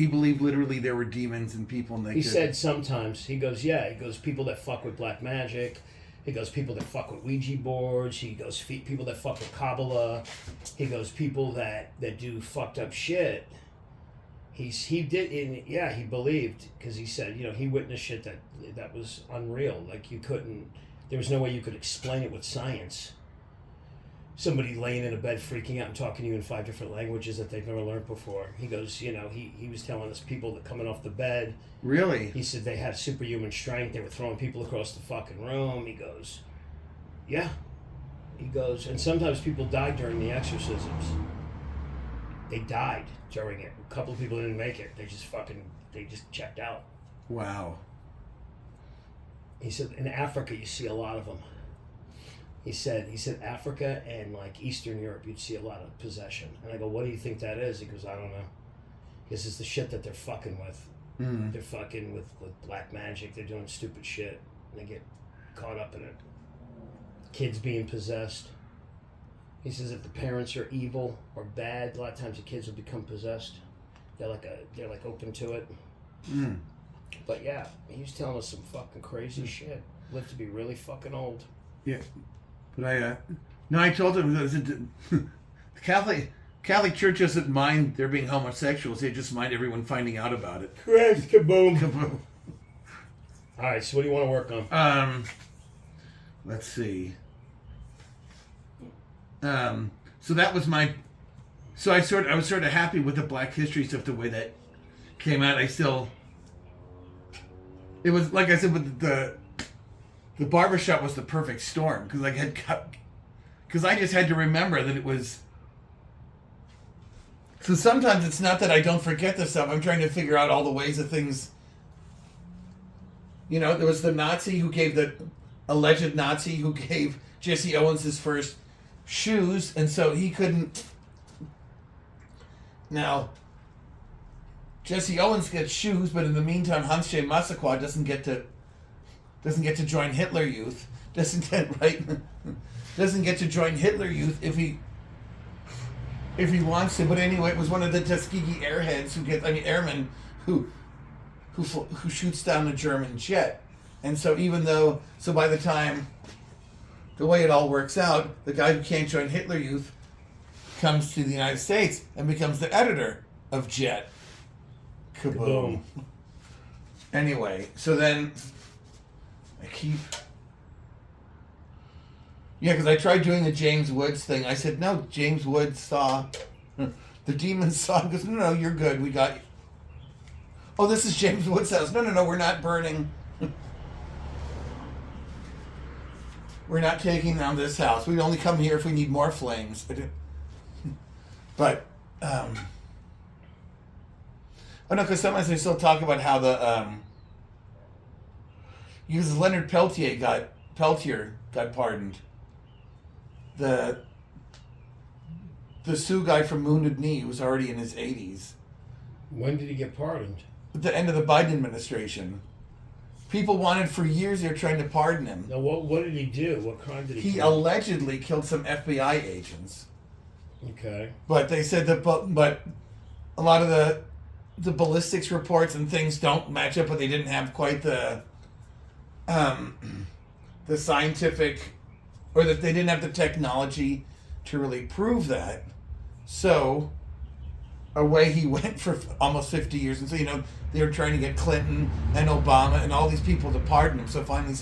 believed literally there were demons and people. And he said sometimes. He goes, yeah. He goes, people that fuck with black magic. He goes, people that fuck with Ouija boards. He goes, people that fuck with Kabbalah. He goes, people that do fucked up shit. He believed, because he said, he witnessed shit that was unreal. Like there was no way you could explain it with science. Somebody laying in a bed freaking out and talking to you in 5 different languages that they've never learned before. He goes, he was telling us people that coming off the bed. Really? He said they had superhuman strength. They were throwing people across the fucking room. He goes, yeah. He goes, and sometimes people died during the exorcisms. They died during it. A couple of people didn't make it. They just checked out. Wow. He said in Africa you see a lot of them. He said Africa and like Eastern Europe you'd see a lot of possession. And I go, what do you think that is? He goes, I don't know. He says it's the shit that they're fucking with. They're fucking with black magic. They're doing stupid shit. And they get caught up in it. Kids being possessed. He says if the parents are evil or bad, a lot of times the kids will become possessed. They're like open to it. But yeah, he was telling us some fucking crazy shit. Lived to be really fucking old. Yeah. But I told him the Catholic Church doesn't mind there being homosexuals. They just mind everyone finding out about it. Correct. Kaboom. Kaboom. All right. So what do you want to work on? Let's see. So that was my. So I was sort of happy with the Black History stuff, the way that came out. It was like I said with the barbershop was the perfect storm because I just had to remember that it was. So sometimes it's not that I don't forget this stuff. I'm trying to figure out all the ways that things. There was the alleged Nazi who gave Jesse Owens his first shoes, and so he couldn't. Now, Jesse Owens gets shoes, but in the meantime, Hans J. Massaquoi doesn't get to join Hitler Youth. Doesn't get to join Hitler Youth if he wants to. But anyway, it was one of the Tuskegee airheads airmen who shoots down a German jet. And so by the time the way it all works out, the guy who can't join Hitler Youth comes to the United States and becomes the editor of Jet. Kaboom. Anyway, so then I keep. Yeah, because I tried doing the James Woods thing. I said, no, James Woods saw. The demons saw him. He goes, no, you're good. We got you. Oh, this is James Woods' house. No, we're not burning. We're not taking down this house. We'd only come here if we need more flames. But, oh no, because sometimes they still talk about how the, because Leonard Peltier got pardoned. The Sioux guy from Wounded Knee was already in his 80s. When did he get pardoned? At the end of the Biden administration. People wanted for years, they were trying to pardon him. Now, what did he do? What crime did he He commit? allegedly killed some FBI agents. Okay. But they said that, but a lot of the ballistics reports and things don't match up, but they didn't have quite the scientific, or that they didn't have the technology to really prove that. So away he went for almost 50 years. And so, they were trying to get Clinton and Obama and all these people to pardon him. So finally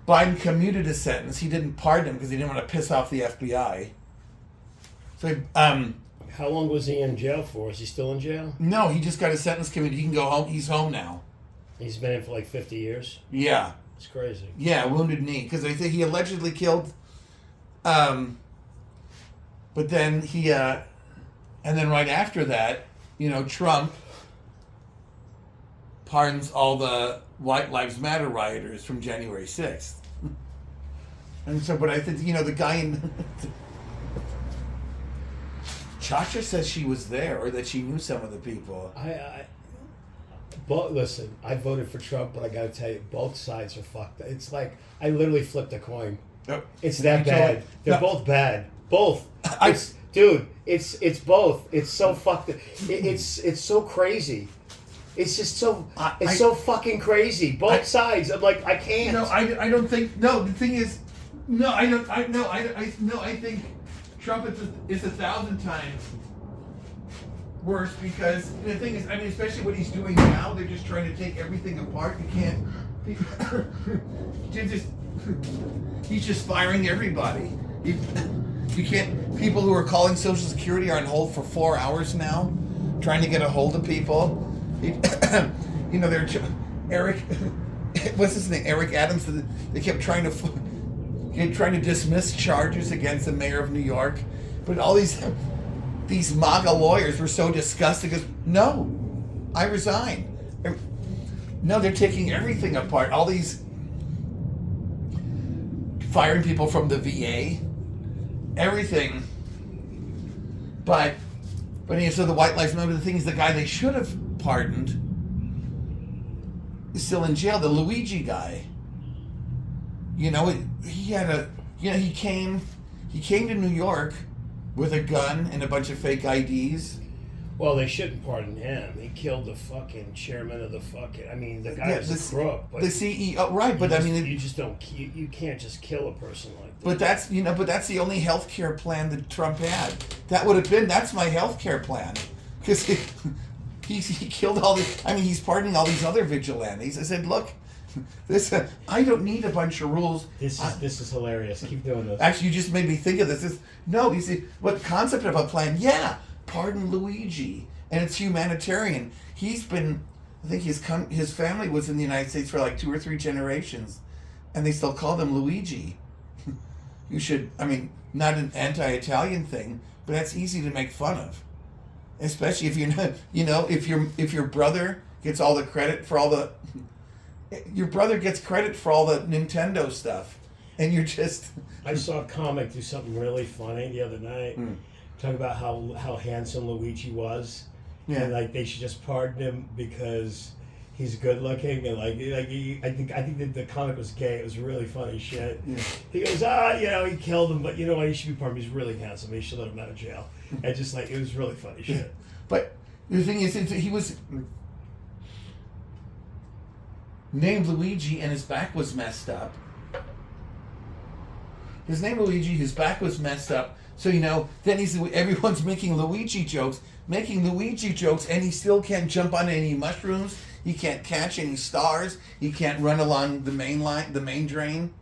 Biden commuted his sentence. He didn't pardon him because he didn't want to piss off the FBI. So How long was he in jail for? Is he still in jail? no, he just got his sentence commuted. He can go home. He's home now. He's been in for like 50 years? Yeah. It's crazy. Yeah, Wounded Knee. Because I think he allegedly killed... but then he... and then right after that, Trump pardons all the White Lives Matter rioters from January 6th. And so, but I think, the guy in... Chacha says she was there, or that she knew some of the people. But listen, I voted for Trump, but I gotta tell you, both sides are fucked. It's like, I literally flipped a coin. Yep. It's that bad. They're both bad. Both. Dude, it's both. It's so fucked. It's so crazy. It's just so so fucking crazy. Both sides. I'm like, I can't. No, I don't think. No, the thing is, no, I don't. I think Trump is 1,000 times worse, because the thing is, especially what he's doing now, they're just trying to take everything apart. You can't. He's just firing everybody. You can't. People who are calling Social Security are on hold for 4 hours now, trying to get a hold of people. They're Eric. What's his name? Eric Adams. They kept trying to dismiss charges against the mayor of New York, but all these MAGA lawyers were so disgusted because no, I resign. No, they're taking everything apart. All these firing people from the VA, everything. But so the White Lives Matter. The thing is, the guy they should have pardoned is still in jail. The Luigi guy. He had he came to New York with a gun and a bunch of fake IDs. Well, they shouldn't pardon him. He killed the fucking chairman of the fucking... the guy was a crook. But the CEO, right? But you just don't... You can't just kill a person like that. But that's the only health care plan that Trump had. That would have been... That's my health care plan. Because he killed all the... he's pardoning all these other vigilantes. I said, look... I don't need a bunch of rules. This is hilarious. Keep doing this. Actually, you just made me think of this. You see, what concept of a plan? Yeah, pardon Luigi, and it's humanitarian. He's been, I think his family was in the United States for like 2 or 3 generations, and they still call them Luigi. You should, not an anti-Italian thing, but that's easy to make fun of, especially if you're not, if your brother gets all the credit for all the. Your brother gets credit for all the Nintendo stuff, and you're just... I saw a comic do something really funny the other night, talking about how handsome Luigi was, and they should just pardon him because he's good looking, and I think that the comic was gay. It was really funny shit. Yeah. He goes, he killed him, but you know what? He should be pardoned. He's really handsome. He should let him out of jail. And just it was really funny shit. But the thing is, he was named Luigi, and his back was messed up. His name Luigi, his back was messed up. So then everyone's making Luigi jokes, making Luigi jokes, and he still can't jump on any mushrooms. He can't catch any stars. He can't run along the main line, the main drain.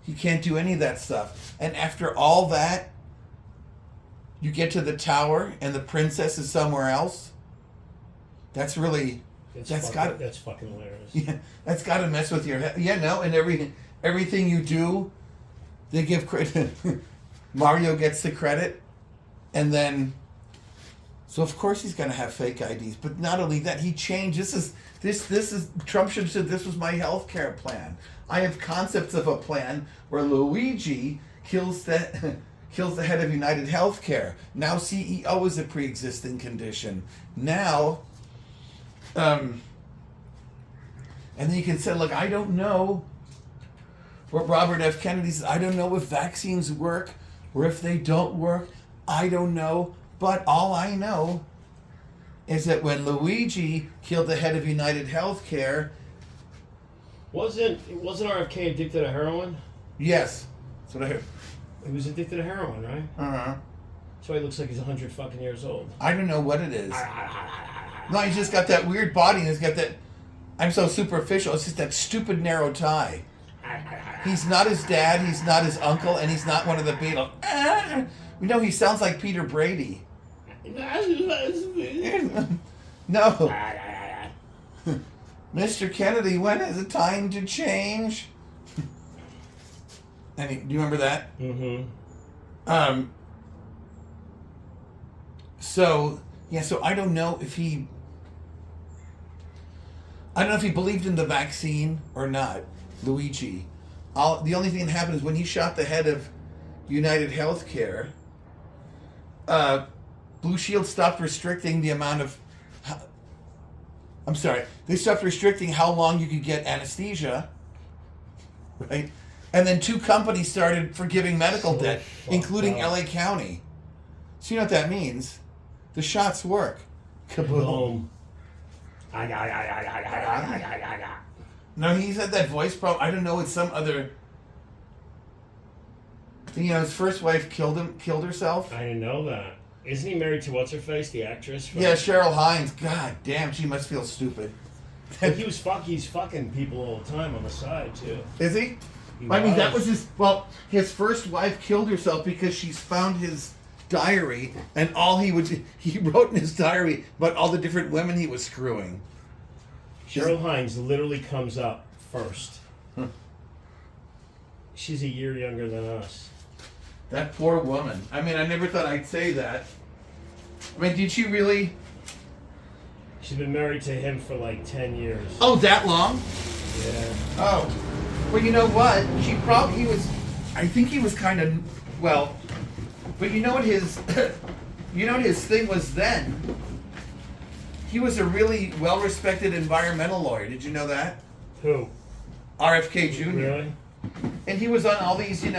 He can't do any of that stuff. And after all that, you get to the tower, and the princess is somewhere else. That's really... That's fucking hilarious. Yeah, that's got to mess with your head. Yeah, no, and everything you do, they give credit. Mario gets the credit, and then, so of course he's gonna have fake IDs. But not only that, he changed. This is Trump should have said this was my health care plan. I have concepts of a plan where Luigi kills the head of United Healthcare. Now CEO is a pre-existing condition. Now. And then you can say, look, I don't know what Robert F. Kennedy says. I don't know if vaccines work or if they don't work. I don't know. But all I know is that when Luigi killed the head of United Healthcare... Wasn't RFK addicted to heroin? Yes. That's what I heard. He was addicted to heroin, right? Uh-huh. That's why he looks like he's 100 fucking years old. I don't know what it is. No, he's just got that weird body, and he's got that... I'm so superficial. It's just that stupid narrow tie. He's not his dad, he's not his uncle, and he's not one of the Beatles. You know, he sounds like Peter Brady. No. Mr. Kennedy, when is it time to change? Do you remember that? Mm-hmm. So I don't know if he... I don't know if he believed in the vaccine or not, Luigi. The only thing that happened is when he shot the head of United Healthcare, Blue Shield stopped restricting the amount of... I'm sorry. They stopped restricting how long you could get anesthesia, right? And then 2 companies started forgiving medical debt, including LA County. So you know what that means? The shots work. Kaboom. No, he's had that voice problem. I don't know. It's some other. You know, his first wife killed herself. I didn't know that. Isn't he married to what's her face, the actress? Yeah, Cheryl Hines. God damn, she must feel stupid. But he's fucking people all the time on the side too. Is he? I mean, that was his. Well, his first wife killed herself because she's found his diary, and he wrote in his diary about all the different women he was screwing. Cheryl Hines literally comes up first. She's a year younger than us. That poor woman. I mean, I never thought I'd say that. I mean, did she really? She's been married to him for like 10 years. Oh, that long? Yeah. Oh. Well, you know what? I think he was kind of, well, but you know what his thing was then? He was a really well-respected environmental lawyer. Did you know that? Who? RFK Jr. Really? And he was on all these, he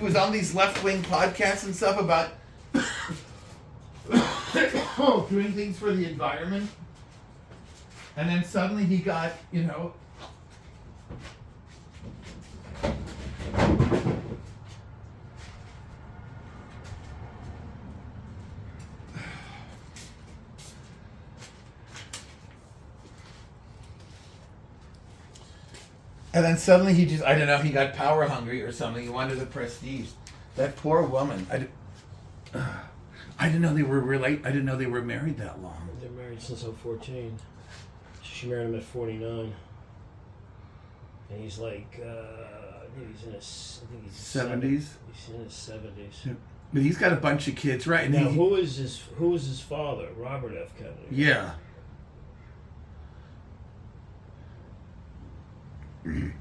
was on these left-wing podcasts and stuff about doing things for the environment. And then suddenly he got, and then suddenly he just, I don't know, he got power hungry or something. He wanted the prestige. That poor woman. I didn't know they were I didn't know they were married that long. They're married since I'm 14. She married him at 49. And he's like, I think he's in his 70s. He's in his 70s. Yeah. But he's got a bunch of kids, right? And now, who is his father? Robert F. Kennedy. Yeah. And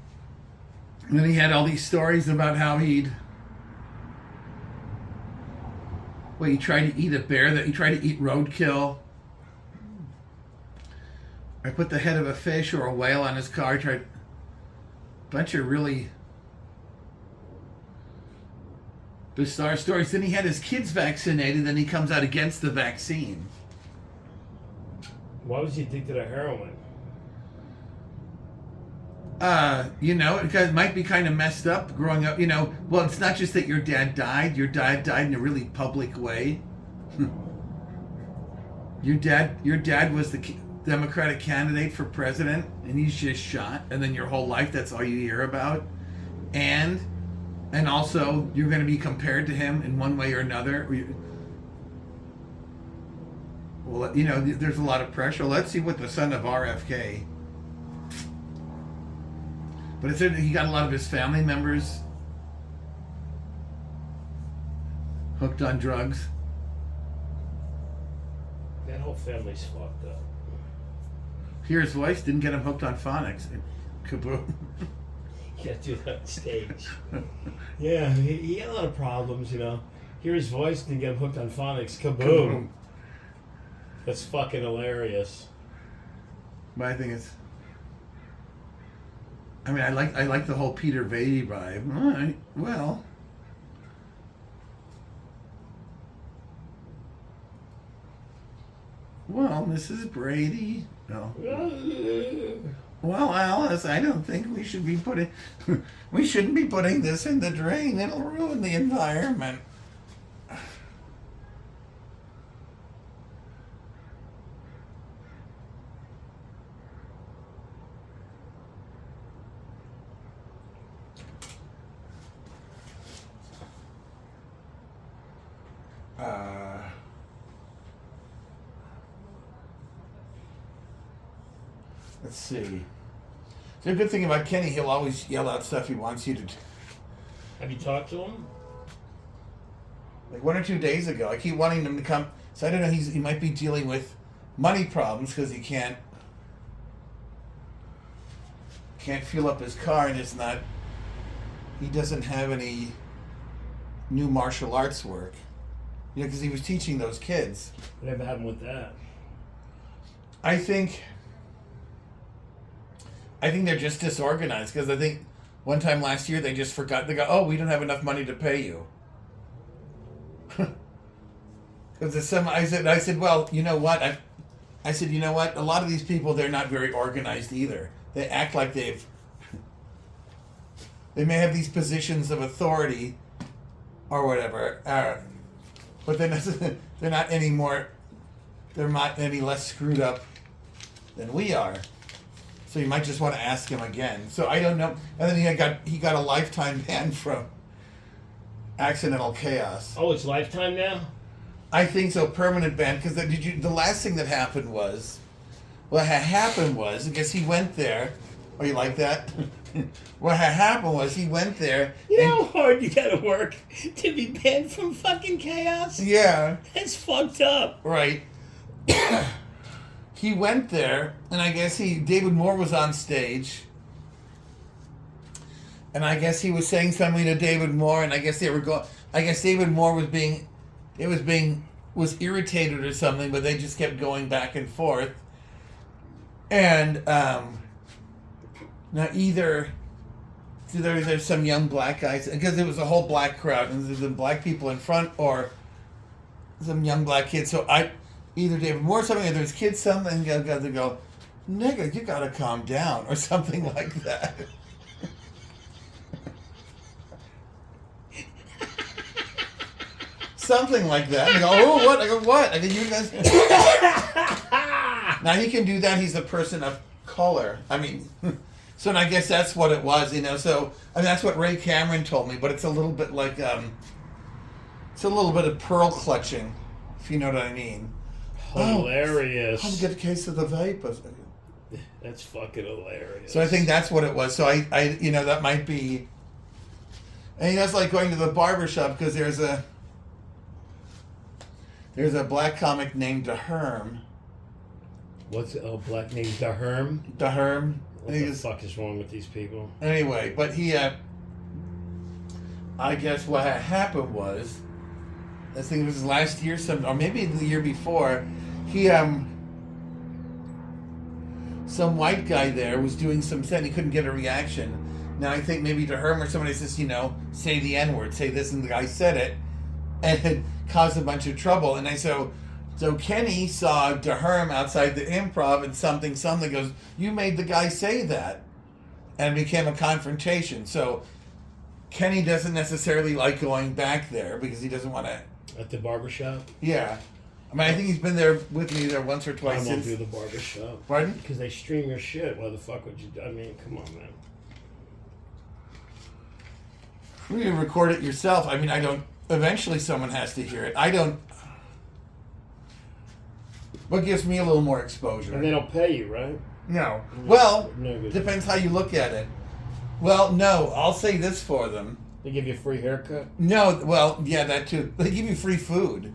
then he had all these stories about how he tried to eat a bear, that he tried to eat roadkill. I put the head of a fish or a whale on his car. Tried a bunch of really bizarre stories. Then he had his kids vaccinated, then he comes out against the vaccine. Why was he addicted to heroin? It might be kind of messed up growing up. Well, it's not just that your dad died in a really public way. Your dad was the Democratic candidate for president, and he's just shot, and then your whole life that's all you hear about, and also you're going to be compared to him in one way or another. Well, you know, there's a lot of pressure. Let's see what the son of RFK. But it said he got a lot of his family members hooked on drugs. That whole family's fucked up. Hear his voice, didn't get him hooked on phonics. Kaboom. Yeah, do that on stage. Yeah, he had a lot of problems, you know. Hear his voice, didn't get him hooked on phonics. Kaboom. That's fucking hilarious. But I think it's. I mean, I like the whole Peter Vady vibe. All right, well. Well, Mrs. Brady. No. Well, Alice, I don't think we should be putting. We shouldn't be putting this in the drain. It'll ruin the environment. Let's see. The good thing about Kenny, he'll always yell out stuff he wants you to do. Have you talked to him? Like 1 or 2 days ago, I keep wanting him to come. So I don't know, he might be dealing with money problems because he can't fuel up his car, and he doesn't have any new martial arts work. You know, because he was teaching those kids. Whatever happened with that? I think they're just disorganized, because I think one time last year they just forgot. They go, "Oh, we don't have enough money to pay you." Because I said, well, you know what? I said, you know what? A lot of these people, they're not very organized either. They act like they may have these positions of authority or whatever, but they're not any more. They're not any less screwed up than we are. So you might just want to ask him again. So I don't know. And then he got a lifetime ban from Accidental Chaos. Oh, it's lifetime now? I think so, permanent ban. Because the last thing that happened was, what had happened was, I guess he went there. Oh, you like that? What had happened was he went there. You know how hard you gotta work to be banned from fucking Chaos? Yeah. That's fucked up. Right. He went there, and I guess David Moore was on stage, and I guess he was saying something to David Moore, and I guess David Moore was irritated or something, but they just kept going back and forth, and now either there's some young black guys, because it was a whole black crowd, and there's the black people in front, or some young black kids, so either David Moore or something, or there's kids something, they go, "Nigga, you gotta calm down," or something like that. Something like that. I go, "Oh, what?" I go, "What?" I go, "You guys." Now he can do that. He's a person of color. I mean, so I guess that's what it was, you know. So I mean, that's what Ray Cameron told me. But it's a little bit like, it's a little bit of pearl clutching, if you know what I mean. Hilarious. I'll get a case of the vape. That's fucking hilarious. So I think that's what it was. So I that might be. And that's like going to the barbershop, because there's a black comic named DeHerm. What's a black named DeHerm? DeHerm. What the fuck is wrong with these people? Anyway, but I guess what had happened was, I think it was last year, or maybe the year before, some white guy there was doing some set, and he couldn't get a reaction. Now I think maybe DeHerm or somebody says, say the N-word, say this, and the guy said it, and it caused a bunch of trouble. And so Kenny saw DeHerm outside the Improv, and something goes, "You made the guy say that," and it became a confrontation. So Kenny doesn't necessarily like going back there, because he doesn't want to. At the barbershop? Yeah. I mean, I think he's been there with me there once or I twice won't since. do the barber shop. Pardon? Because they stream your shit. Why the fuck would you do? I mean, come on, man. You can record it yourself. I mean, I don't. Eventually, someone has to hear it. I don't. What gives me a little more exposure? And they don't pay you, right? No. Well, No good. depends how you look at it. Well, no. I'll say this for them. They give you a free haircut? No. Well, yeah, that too. They give you free food.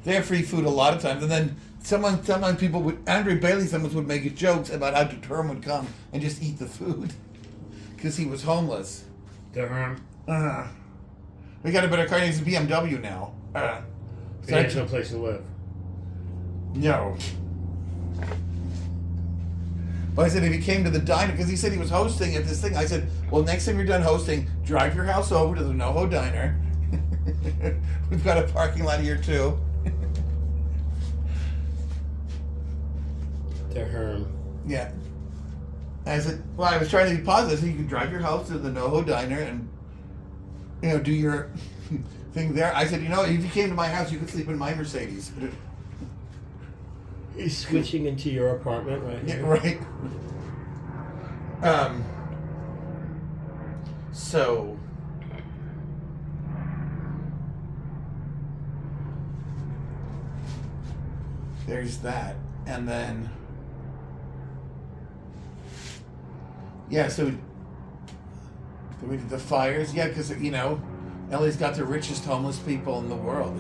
They have free food a lot of times, and then sometimes people would. Andre Bailey sometimes would make jokes about how Durham would come and just eat the food because he was homeless. Durham. We got a better car. He's a BMW now. He has no place to live. No. But I said if he came to the diner, because he said he was hosting at this thing, I said, well, next time you're done hosting, drive your house over to the NoHo Diner. We've got a parking lot here too. Durham. Yeah. I said, well, I was trying to be positive. So you can drive your house to the NoHo Diner and, do your thing there. I said, if you came to my house, you could sleep in my Mercedes. He's switching into your apartment right Yeah, here. right. So there's that, and then so we did the fires, because LA's got the richest homeless people in the world.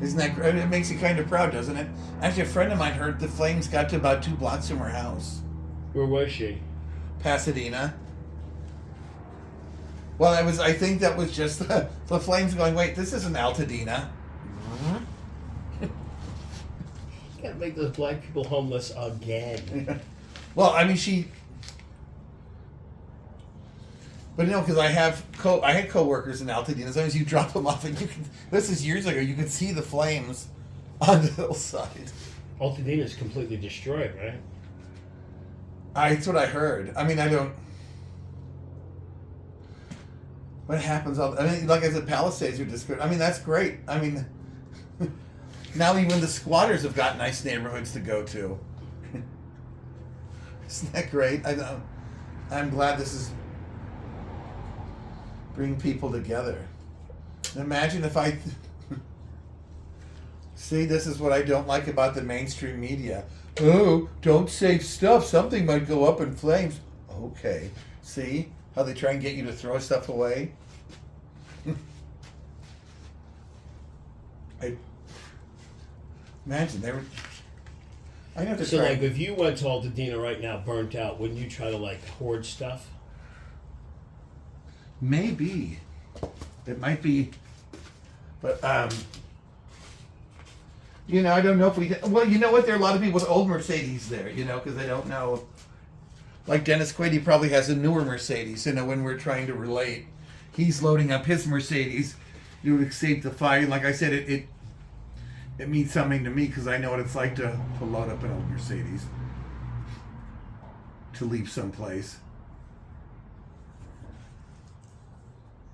Isn't that great? It makes you kind of proud, doesn't it? Actually, a friend of mine heard the flames got to about 2 blocks from her house. Where was she? Pasadena. Well, I think that was just the flames going, wait, this isn't Altadena. Can't make those black people homeless again. Well, I mean, but because I had co-workers in Altadena. Sometimes you drop them off and this is years ago, you could see the flames on the hillside. Altadena is completely destroyed, right? That's what I heard. I mean, I don't... What happens? Like I said, Palisades are destroyed. I mean, that's great. I mean, now even the squatters have got nice neighborhoods to go to. Isn't that great? I'm glad this is bringing people together. Imagine if I... See, this is what I don't like about the mainstream media. Oh, don't save stuff. Something might go up in flames. Okay. See how they try and get you to throw stuff away? Imagine they were... I have to So, try. like, if you went to Altadena right now, burnt out, wouldn't you try to, like, hoard stuff? Maybe. It might be... But, I don't know if we... Well, you know what? There are a lot of people with old Mercedes there, because they don't know... Like Dennis Quaid, he probably has a newer Mercedes, when we're trying to relate. He's loading up his Mercedes to escape the fire. Like I said, it means something to me because I know what it's like to load up an old Mercedes to leave someplace.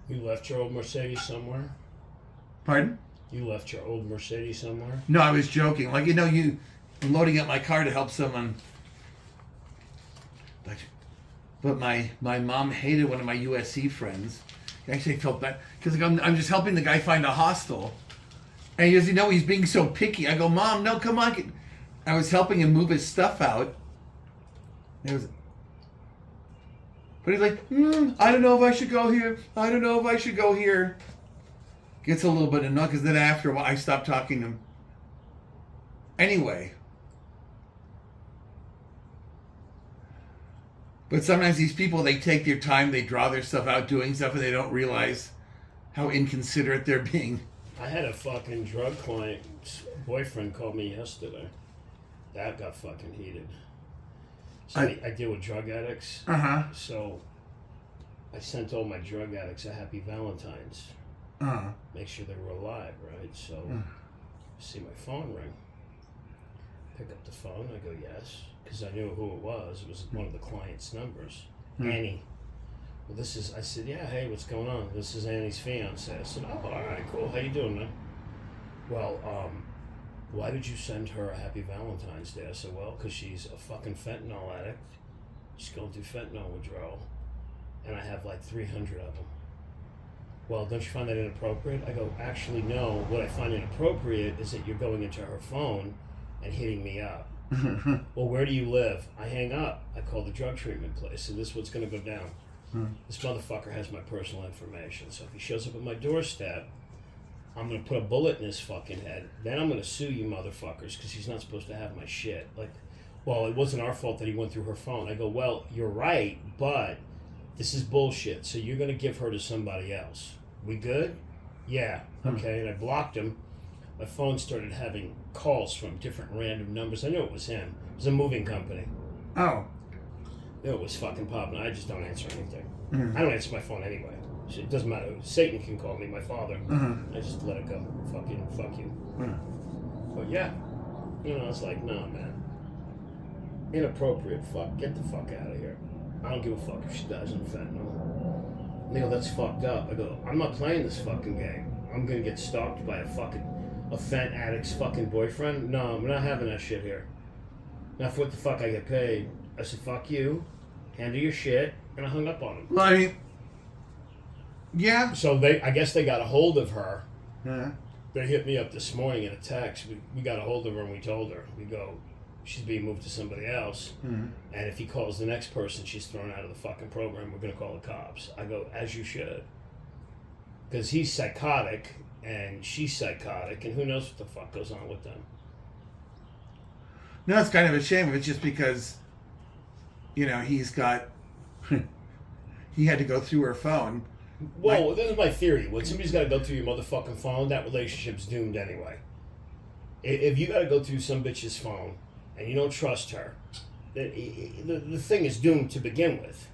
You left your old Mercedes somewhere? Pardon? You left your old Mercedes somewhere? No, I was joking. Like, I'm loading up my car to help someone. But my mom hated one of my USC friends. Actually, I felt bad because I'm just helping the guy find a hostel. And he goes, he's being so picky. I go, Mom, no, come on. I was helping him move his stuff out. But he's like, I don't know if I should go here. I don't know if I should go here. Gets a little bit annoyed because then after a while, I stopped talking to him. Anyway. But sometimes these people, they take their time, they draw their stuff out doing stuff, and they don't realize how inconsiderate they're being. I had a fucking drug client's boyfriend call me yesterday. That got fucking heated. So I deal with drug addicts. Uh-huh. So I sent all my drug addicts a happy Valentine's. Uh-huh. Make sure they were alive, right? So see my phone ring. Pick up the phone. I go, yes. Because I knew who it was. It was one of the client's numbers. Annie. Well, I said, yeah, hey, what's going on? This is Annie's fiance. I said, oh, all right, cool. How you doing, man? well, why did you send her a happy Valentine's Day? I said, well, because she's a fucking fentanyl addict. She's going through fentanyl withdrawal. And I have like 300 of them. Well, don't you find that inappropriate? I go, actually, no. What I find inappropriate is that you're going into her phone and hitting me up. Well, where do you live? I hang up. I call the drug treatment place, and this is what's going to go down. This motherfucker has my personal information. So if he shows up at my doorstep, I'm going to put a bullet in his fucking head. Then I'm going to sue you motherfuckers because he's not supposed to have my shit. Like, well, it wasn't our fault that he went through her phone. I go, well, you're right, but this is bullshit. So you're going to give her to somebody else. We good? Yeah. Okay. And I blocked him. My phone started having calls from different random numbers. I knew it was him. It was a moving company. Oh. It was fucking popping. I just don't answer anything. I don't answer my phone anyway. It doesn't matter. Satan can call me, my father. I just let it go. Fucking fuck you. But yeah, you know, it's like, nah, man. Inappropriate. Fuck. Get the fuck out of here. I don't give a fuck if she dies in fentanyl. You know, that's fucked up. I go, I'm not playing this fucking game. I'm gonna get stalked by a fent addict's fucking boyfriend. No, I'm not having that shit here. Not for what the fuck I get paid. I said, fuck you. Handle your shit. And I hung up on him. Well, I mean, yeah. So I guess they got a hold of her. Yeah. They hit me up this morning in a text. We got a hold of her and we told her. We go, she's being moved to somebody else. And if he calls the next person, she's thrown out of the fucking program. We're going to call the cops. I go, as you should. Because he's psychotic and she's psychotic. And who knows what the fuck goes on with them. No, it's kind of a shame. It's just because, you know, he's got... he had to go through her phone. Well, this is my theory. When somebody's got to go through your motherfucking phone, that relationship's doomed anyway. If you got to go through some bitch's phone and you don't trust her, the thing is doomed to begin with.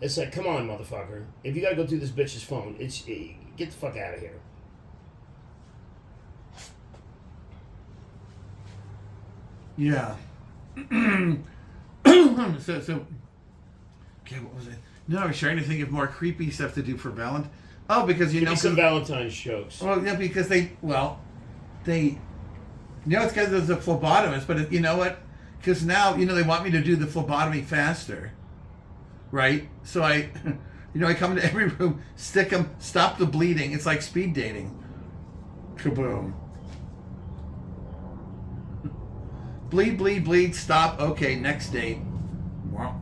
It's like, come on, motherfucker. If you got to go through this bitch's phone, get the fuck out of here. Yeah. So, okay, what was it? No, I was trying to think of more creepy stuff to do for Valentine. Oh, because you Give know... me some Valentine's jokes. Well, yeah, because it's because there's a phlebotomist, but you know what? Because now, you know, they want me to do the phlebotomy faster. Right? So I come into every room, stick them, stop the bleeding. It's like speed dating. Kaboom. Bleed, bleed, bleed, stop. Okay, next date. Wow.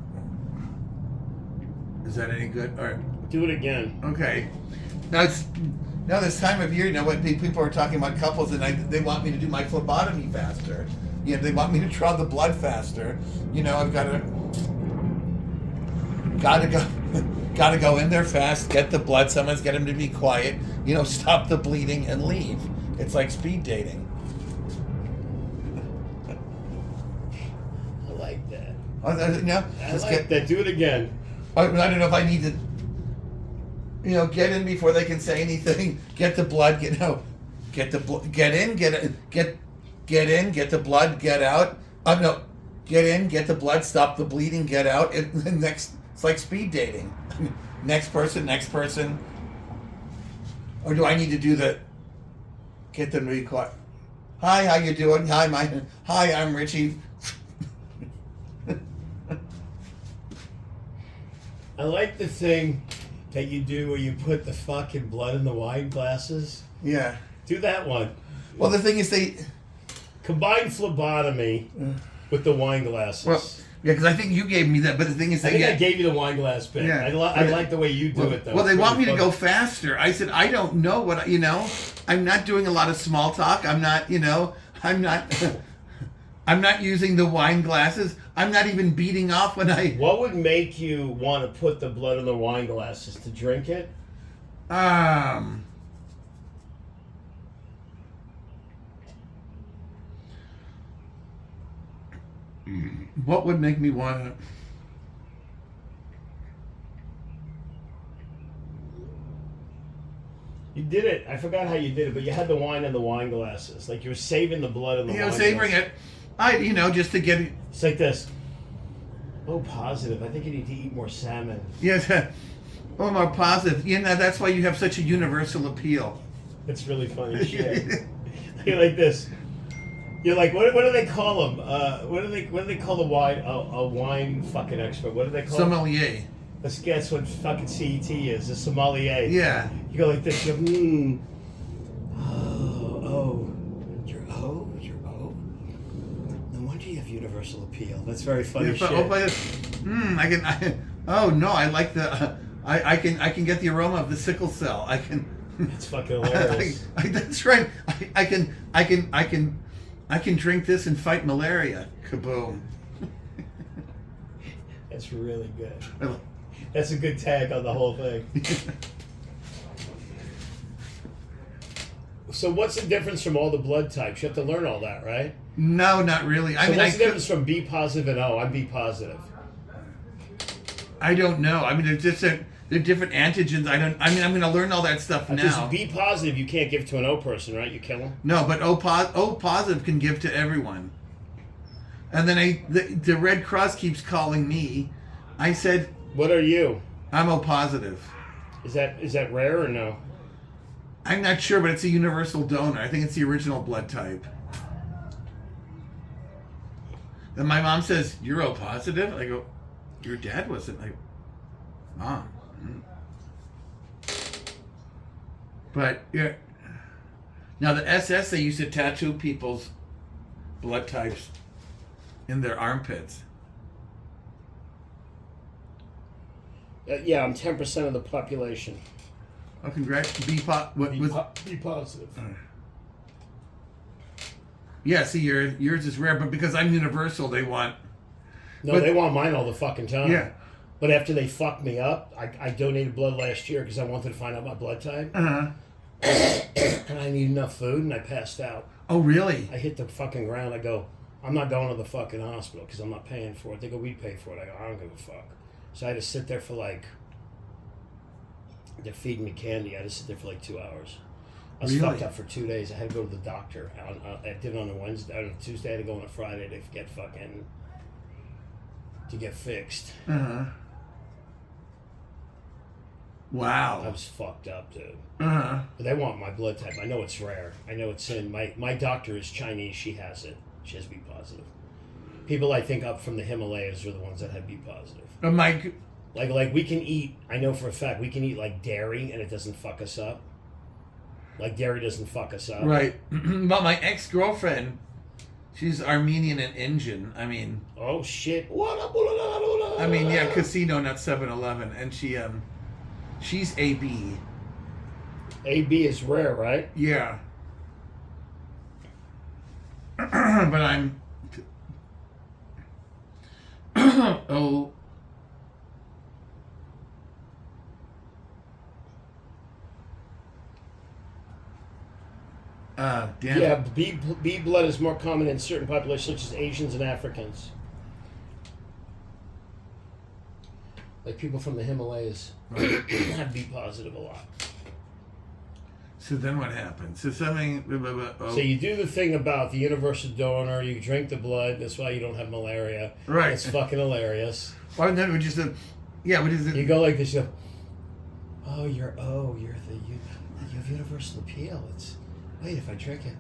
Is that any good? All right. Do it again. Okay. Now this time of year, you know what? People are talking about couples, and they want me to do my phlebotomy faster. You know, they want me to draw the blood faster. You know, I've gotta go in there fast, get the blood. Someone's get him to be quiet. You know, stop the bleeding and leave. It's like speed dating. I like that. That. Do it again. I don't know if I need to, you know, get in before they can say anything. Get the blood. Get in. Get the blood. Get in. Get the blood. Get out. No. Get in. Get the blood. Stop the bleeding. Get out. It's like speed dating. Next person. Or do I need to do the? Get them to be quiet. Hi, how you doing? Hi, I'm Richie. I like the thing that you do where you put the fucking blood in the wine glasses. Yeah. Do that one. Well, the thing is they... Combine phlebotomy with the wine glasses. Well, yeah, because I think you gave me that, but the thing is... I gave you the wine glass bit. Yeah. I like the way you do it, though. Well, they want me to go faster. I said, I don't know what... You know, I'm not doing a lot of small talk. I'm not, you know... I'm not using the wine glasses. I'm not even beating off when I... What would make you want to put the blood in the wine glasses? To drink it? What would make me want to... You did it. I forgot how you did it, but you had the wine in the wine glasses. Like you were saving the blood in the wine glasses. Savoring it. Just to get it... It's like this. Oh, positive. I think you need to eat more salmon. Yes. Oh, more positive. You know, that's why you have such a universal appeal. It's really funny shit. You're like this. You're like, what do they call them? What do they call the wine? A wine fucking expert. What do they call Sommelier. Let's guess what fucking CET is. A sommelier. Yeah. You go like this. You go, oh. You're O? You're O? No wonder you have universal appeal. That's very funny shit. Oh no, I like the. I can get the aroma of the sickle cell. I can. That's fucking hilarious. That's right. I can drink this and fight malaria. Kaboom. That's really good. That's a good tag on the whole thing. So what's the difference from all the blood types? You have to learn all that, right? No, not really. So what's the difference from B positive and O? I'm B positive. I don't know. I mean, they're different antigens. I'm going to learn all that stuff now. Because B positive, you can't give to an O person, right? You kill them. No, but O positive can give to everyone. And then the Red Cross keeps calling me. I said, "What are you?" I'm O positive. Is that rare or no? I'm not sure, but it's a universal donor. I think it's the original blood type. And my mom says, "You're O positive?" I go, "Your dad wasn't." Like, Mom. But yeah. Now the SS, they used to tattoo people's blood types in their armpits. Yeah, I'm 10% of the population. Oh, congrats. B positive. Yeah, see, yours is rare, but because I'm universal, they want. No, they want mine all the fucking time. Yeah. But after they fucked me up, I donated blood last year because I wanted to find out my blood type. Uh-huh. And I need enough food, and I passed out. Oh, really? I hit the fucking ground. I go, I'm not going to the fucking hospital because I'm not paying for it. They go, we pay for it. I go, I don't give a fuck. So I had to sit there for they're feeding me candy. I had to sit there for 2 hours. I was fucked up for 2 days. I had to go to the doctor. I did it on a Wednesday. On a Tuesday, I had to go on a Friday to get fixed. Uh-huh. Wow. I was fucked up, dude. Uh-huh. But they want my blood type. I know it's rare. I know it's in. My doctor is Chinese. She has it. She has B positive. People I think up from the Himalayas are the ones that have B positive. Like we can eat. I know for a fact we can eat dairy and it doesn't fuck us up. Dairy doesn't fuck us up. Right. But my ex-girlfriend, she's Armenian and Indian. I mean. Oh shit. I mean, yeah, casino, not 7-Eleven, and she's AB. AB is rare, right? Yeah. But I'm. Oh. Damn. Yeah, B blood is more common in certain populations, such as Asians and Africans. Like people from the Himalayas have B positive a lot. So then what happens? So something. So you do the thing about the universal donor. You drink the blood. That's why you don't have malaria. Right. It's fucking hilarious. Well, then we just. Yeah. What is it? You go like this. You go. Oh, you have universal appeal. Wait, if I drink it,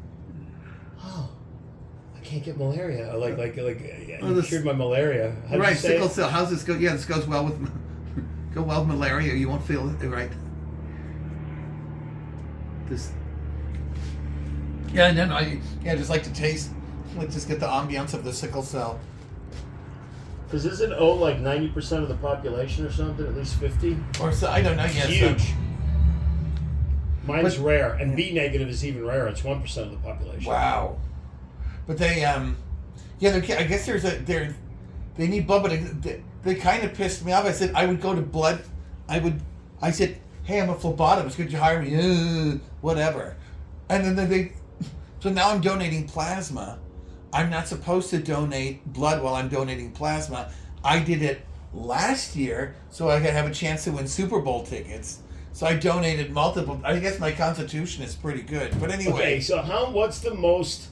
I can't get malaria. You cured my malaria. How'd right, you say sickle it? cell. How's this go? Yeah, this goes well with malaria. You won't feel it, right. This. Yeah, and then I just like to taste. Let's just get the ambiance of the sickle cell. Because isn't O 90% of the population or something? At least 50. Or so I don't know. Yes, huge. Mine's rare, and B negative is even rarer. It's 1% of the population. Wow. But they, I guess they need blood, but they kind of pissed me off. I said I would go to blood. I said, hey, I'm a phlebotomist. Could you hire me? Whatever. And then so now I'm donating plasma. I'm not supposed to donate blood while I'm donating plasma. I did it last year so I could have a chance to win Super Bowl tickets. So I donated multiple. I guess my constitution is pretty good. But anyway. Okay, so what's the most...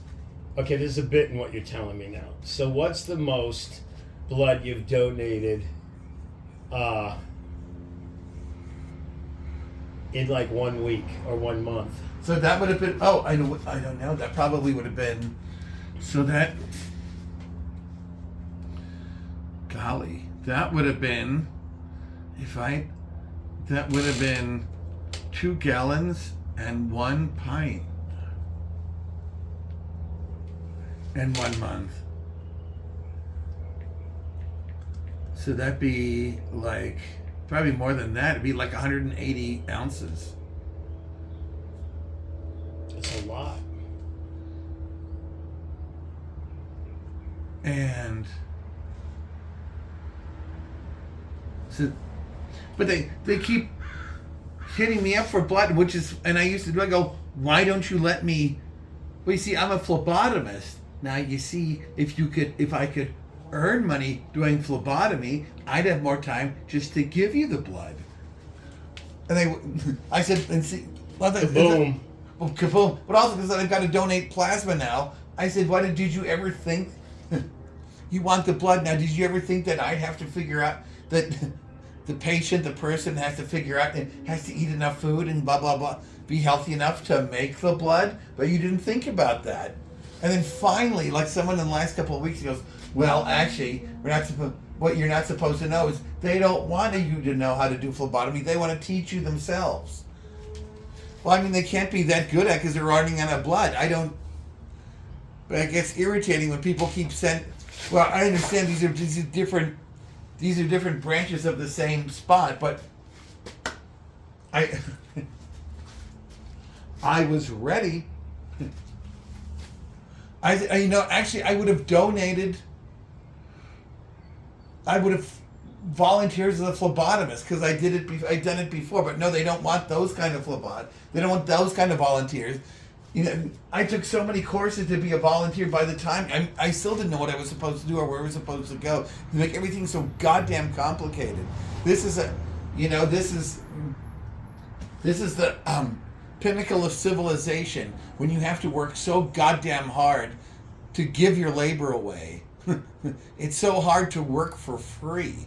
Okay, there's a bit in what you're telling me now. So what's the most blood you've donated in like 1 week or 1 month. So that would have been. Oh, I don't know. That probably would have been. So that. Golly, that would have been. That would have been 2 gallons and 1 pint. In 1 month. So that'd be like, probably more than that. It'd be like 180 ounces. That's a lot. And so, but they keep hitting me up for blood, which is, and I used to do, I go, why don't you let me, well, you see, I'm a phlebotomist. Now, you see, if I could earn money doing phlebotomy, I'd have more time just to give you the blood. And I said, and see, well, Kaboom. Well, kaboom. But also because I've got to donate plasma now, I said, did you ever think, you want the blood now, did you ever think that I'd have to figure out that the patient, the person has to figure out, and has to eat enough food and blah, blah, blah, be healthy enough to make the blood? But you didn't think about that. And then finally, like someone in the last couple of weeks, he goes, well, actually, what you're not supposed to know is they don't want you to know how to do phlebotomy. They want to teach you themselves. Well, I mean, they can't be that good at it because they're running out of blood. But it gets irritating when people keep saying, well, I understand these are different branches of the same spot, but I was ready. Actually, I would have donated. I would have volunteered as a phlebotomist because I'd done it before. But no, they don't want those kind of They don't want those kind of volunteers. I took so many courses to be a volunteer. By the time I still didn't know what I was supposed to do or where I was supposed to go. To make everything so goddamn complicated. This is the pinnacle of civilization when you have to work so goddamn hard to give your labor away. It's so hard to work for free.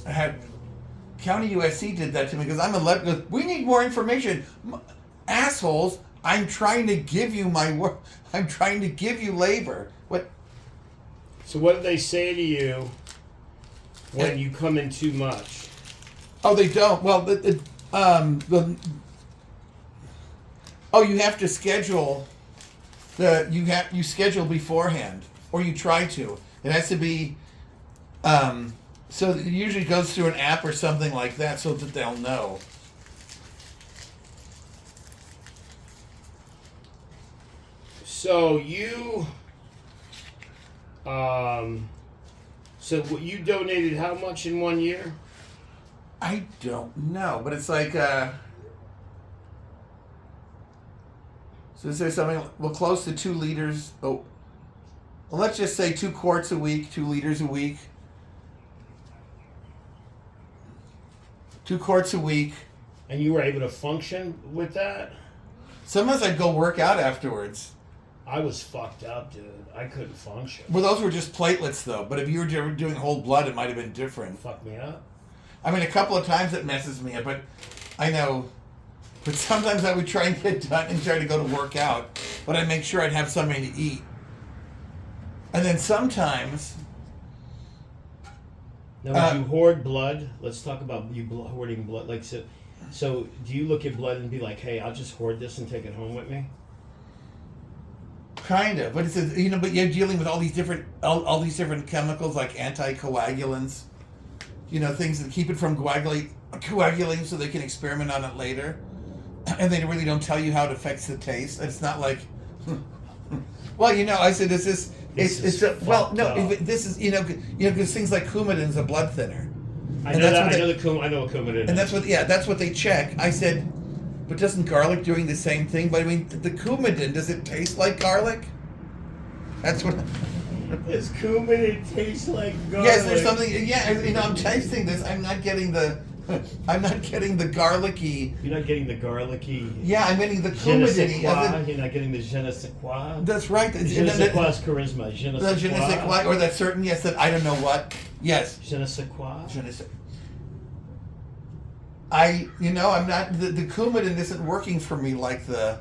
County USC did that to me because I'm a we need more information. Assholes, I'm trying to give you my work. I'm trying to give you labor. What? So what do they say to you when you come in too much? Oh, they don't. Well, you have to schedule. You schedule beforehand, or you try to. It has to be. So it usually goes through an app or something like that, so that they'll know. So you, you donated how much in 1 year? I don't know, but it's like, so is there something, well, close to 2 liters. Oh, well, let's just say 2 quarts a week, 2 liters a week. 2 quarts a week. And you were able to function with that? Sometimes I'd go work out afterwards. I was fucked up, dude. I couldn't function. Well, those were just platelets, though. But if you were doing whole blood, it might have been different. Fuck me up. I mean, a couple of times it messes me up, but I know. But sometimes I would try and get done and try to go to work out, but I'd make sure I'd have something to eat. And then sometimes. Now, would you hoard blood? Let's talk about you hoarding blood. Like, so do you look at blood and be like, "Hey, I'll just hoard this and take it home with me"? Kind of, but it's but you're dealing with all these different chemicals like anticoagulants, things that keep it from coagulating so they can experiment on it later, and they really don't tell you how it affects the taste. It's not like, well, I said this is this is because things like Coumadin's a blood thinner. I know what Coumadin is. And that's what they check. I said. But doesn't garlic doing the same thing? But I mean, the Coumadin, does it taste like garlic? That's what. Does Coumadin taste like garlic? Yes, there's something. Yeah, I'm tasting this. I'm not getting the garlicky. You're not getting the garlicky. Yeah, I'm getting the Coumadin. You're not getting the je ne sais quoi. That's right. Je ne sais quoi is charisma. Je ne sais quoi. Or that certain that I don't know what. Yes. Je ne sais quoi. Je ne sais. I'm not the Coumadin isn't working for me like the.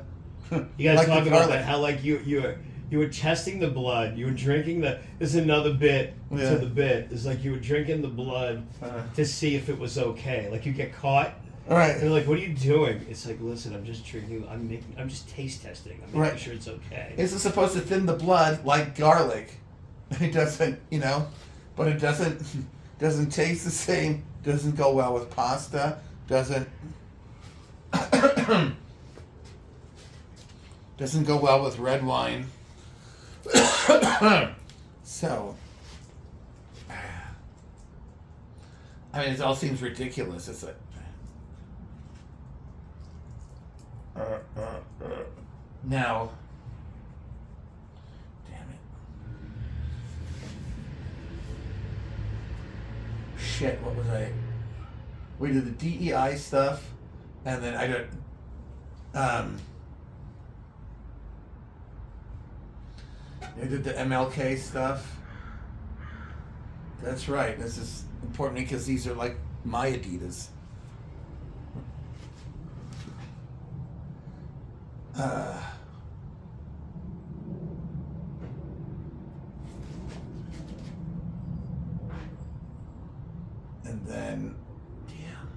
You gotta like talk the about garlic. that. How like you were testing the blood. You were drinking the. There's another bit Yeah. to the bit. It's like you were drinking the blood to see if it was okay. Like you get caught. All right. And they're like, "What are you doing?" It's like, "Listen, I'm just drinking. I'm just taste testing. I'm making Right. sure it's okay." This is supposed to thin the blood like garlic. It doesn't, but it doesn't taste the same. Doesn't go well with pasta. Doesn't doesn't go well with red wine. So, I mean, it all seems ridiculous. It's like. Now, damn it. Shit, what was I? We did the DEI stuff, and then I did, I did the MLK stuff. That's right. This is important because these are like my Adidas. And then, damn.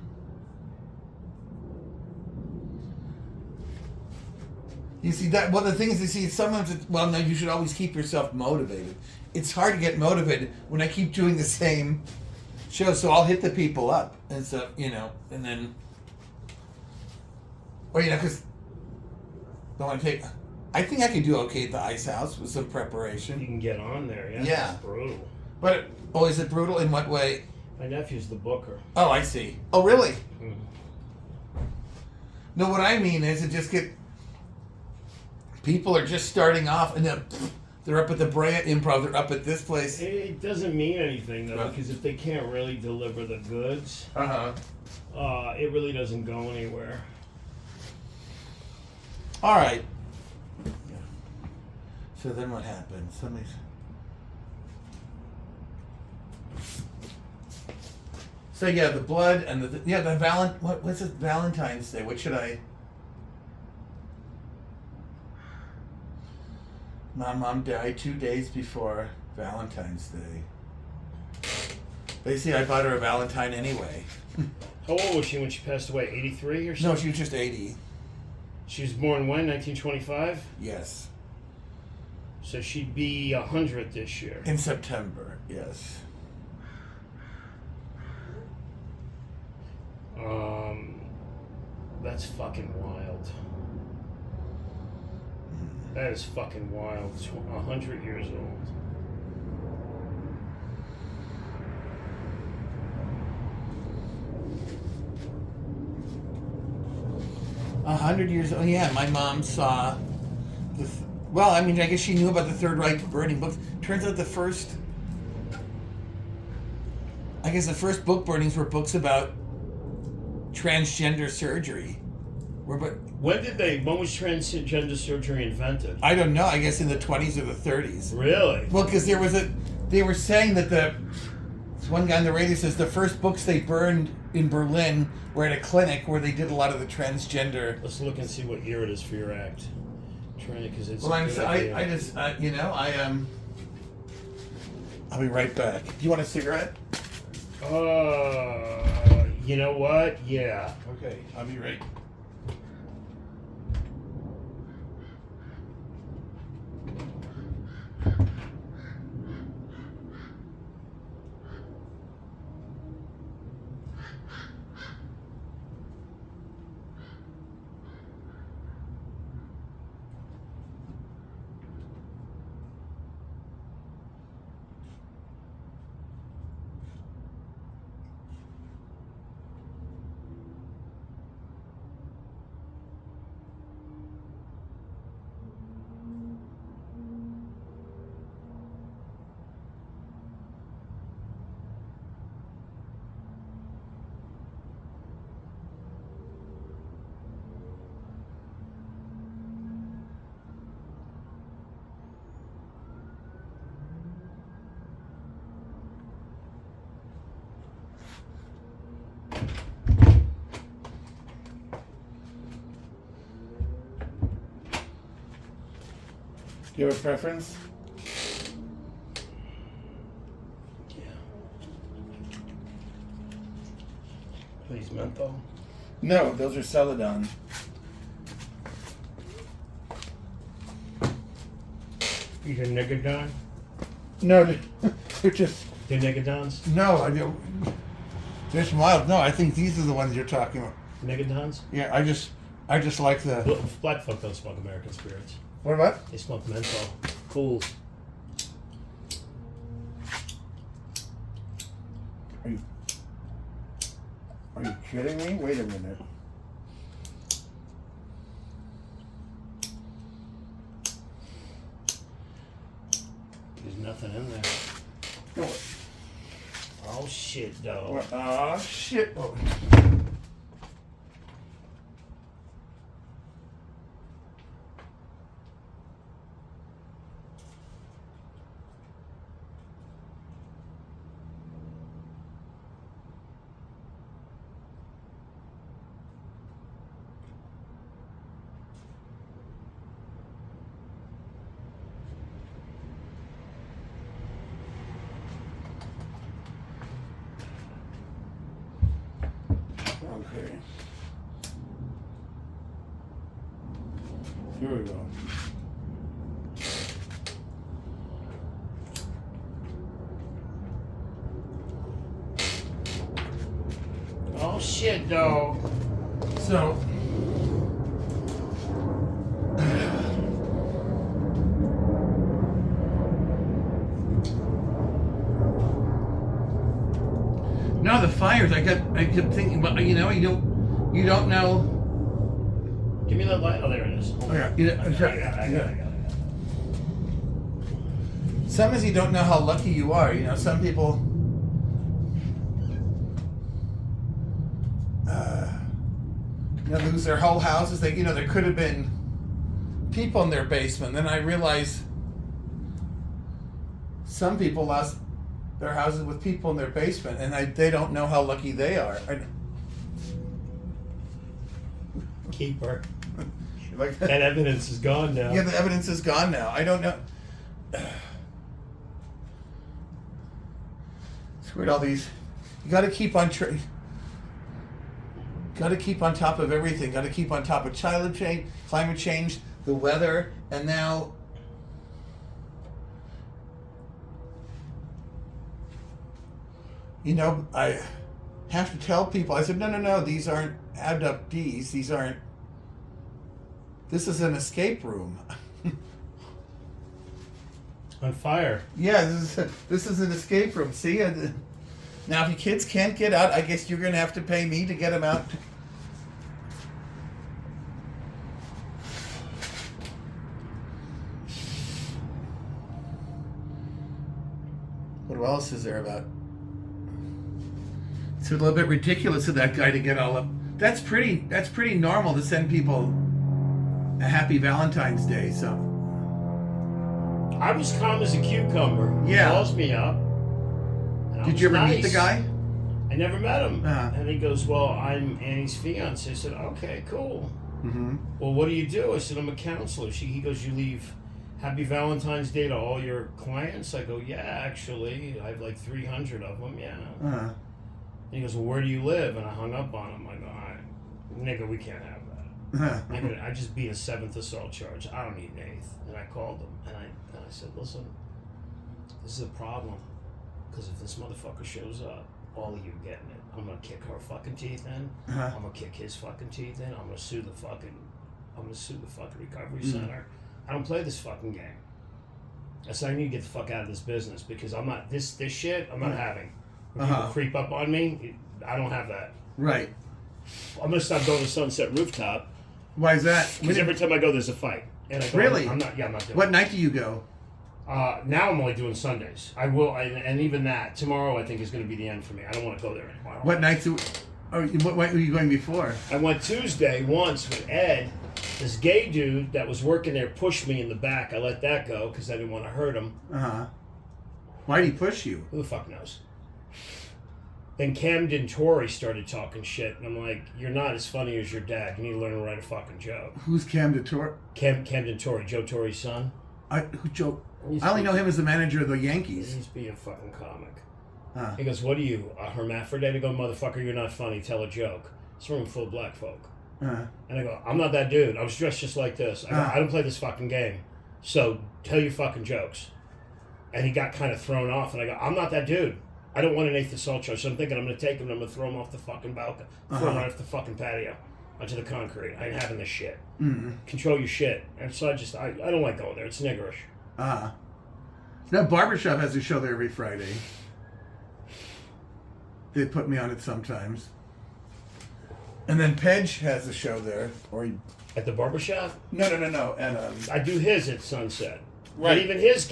You see that? Well, the thing is, sometimes. Well, no, you should always keep yourself motivated. It's hard to get motivated when I keep doing the same show. So I'll hit the people up, and so and then, or because. Don't want to take. I think I could do okay at the Ice House with some You preparation. can get on there. Yeah. Yeah. It's brutal. But is it brutal? In what way? My nephew's the booker. Oh, I see. Oh, really? Mhm. No, what I mean is, it just get. People are just starting off, and then they're up at the Brea Improv. They're up at this place. It doesn't mean anything though, Right. because if they can't really deliver the goods, it really doesn't go anywhere. All right. So then what happened? So yeah, the blood and the what's it? Valentine's Day. What should I? My mom died 2 days before Valentine's Day. They see I bought her a Valentine anyway. How old was she when she passed away? 83 or something? No, she was just 80. She was born when? 1925? Yes. So she'd be 100 this year. In September, yes. That's fucking wild. That is fucking wild. 100 years old. 100 years old. Yeah, my mom saw. Well, I mean, I guess she knew about the Third Reich burning books. Turns out the first book burnings were books about transgender surgery. When was transgender surgery invented? I don't know. I guess in the 20s or the 30s. Really? Well, because they were saying that this one guy on the radio says the first books they burned in Berlin were at a clinic where they did a lot of the transgender. Let's look and see what year it is for your act. Because it's. Well, I'll be right back. Do you want a cigarette? You know what? Yeah. Okay, I'll be right. Do you have a preference? Yeah. Please, menthol. No, those are Celadon. These are Negadon? No, they're just They're Negadons? no. I don't. They're mild. No, I think these are the ones you're talking about. Negadons? Yeah, I just like the. Black folk don't smoke American spirits. What about? They smoke menthol. Cools. Are you kidding me? Wait a minute. There's nothing in there. No. Oh shit, though. Oh shit. Oh. Okay. Here we go. Oh shit, though. So. No, the fires. I kept thinking, but you don't know. Give me that light. Oh, there it is. Oh, yeah. I got it. Sometimes you don't know how lucky you are. Some people. Lose their whole houses. There could have been people in their basement. Then I realized some people lost their houses with people in their basement, and they don't know how lucky they are. Keeper. Like That evidence is gone now. Yeah, the evidence is gone now. I don't know. It's weird. All these, you got to keep on got to keep on top of everything. Got to keep on top of climate change, the weather, and now. I have to tell people. I said, no. These aren't abductees. These aren't. This is an escape room. On fire. Yeah, this is an escape room. See, now if your kids can't get out, I guess you're gonna have to pay me to get them out. What else is there about? It's a little bit ridiculous of that guy to get all up. That's pretty normal to send people a happy Valentine's Day. So I was calm as a cucumber. Yeah. He calls me up. did you ever meet the guy? I never met him. Uh-huh. And he goes, well, I'm Annie's fiance. I said, okay, cool. Mm-hmm. Well, what do you do? I said, I'm a counselor. He goes, you leave Happy Valentine's Day to all your clients? I go, yeah, actually. I have like 300 of them, yeah. Uh-huh. And he goes, well, where do you live? And I hung up on him. I go, all right, nigga, we can't have that. I just beat a 7th assault charge. I don't need an 8th. And I called him, and I said, listen, this is a problem. Because if this motherfucker shows up, all of you getting it. I'm going to kick her fucking teeth in. Uh-huh. I'm going to kick his fucking teeth in. I'm going to sue the fucking recovery center. I don't play this fucking game. I said, I need to get the fuck out of this business because I'm not, this shit, I'm not having. When people creep up on me, I don't have that. Right. I'm going to stop going to Sunset Rooftop. Why is that? Because every time I go, there's a fight. And I go, Really? I'm not doing What it. night do you go? Now I'm only doing Sundays. I will, and even that, tomorrow I think is going to be the end for me. I don't want to go there anymore. What nights? What were you going before? I went Tuesday once with Ed. This gay dude that was working there pushed me in the back. I let that go because I didn't want to hurt him. Uh-huh. Why did he push you? Who the fuck knows? Then Camden Torrey started talking shit, and I'm like, you're not as funny as your dad. You need to learn to write a fucking joke. Who's Camden Torrey? Camden Torrey, Joe Torrey's son. Who Joe? I only know him as the manager of the Yankees. He's being fucking comic. Huh. He goes, "What are you, a hermaphrodite?" I go, "Motherfucker, you're not funny. Tell a joke." It's a room full of black folk. And I go, "I'm not that dude. I was dressed just like this. I go, I don't play this fucking game. So tell your fucking jokes." And he got kind of thrown off. And I go, "I'm not that dude. I don't want an eighth assault charge." So I'm thinking I'm going to take him and I'm going to throw him off the fucking balcony. Throw him right off the fucking patio onto the concrete. I ain't having this shit. Control your shit. And so I don't like going there. It's niggerish. Now, Barbershop has a show there every Friday. They put me on it sometimes. And then Pedge has a show there. At the barbershop? No. And, I do his at Sunset. Right. But even his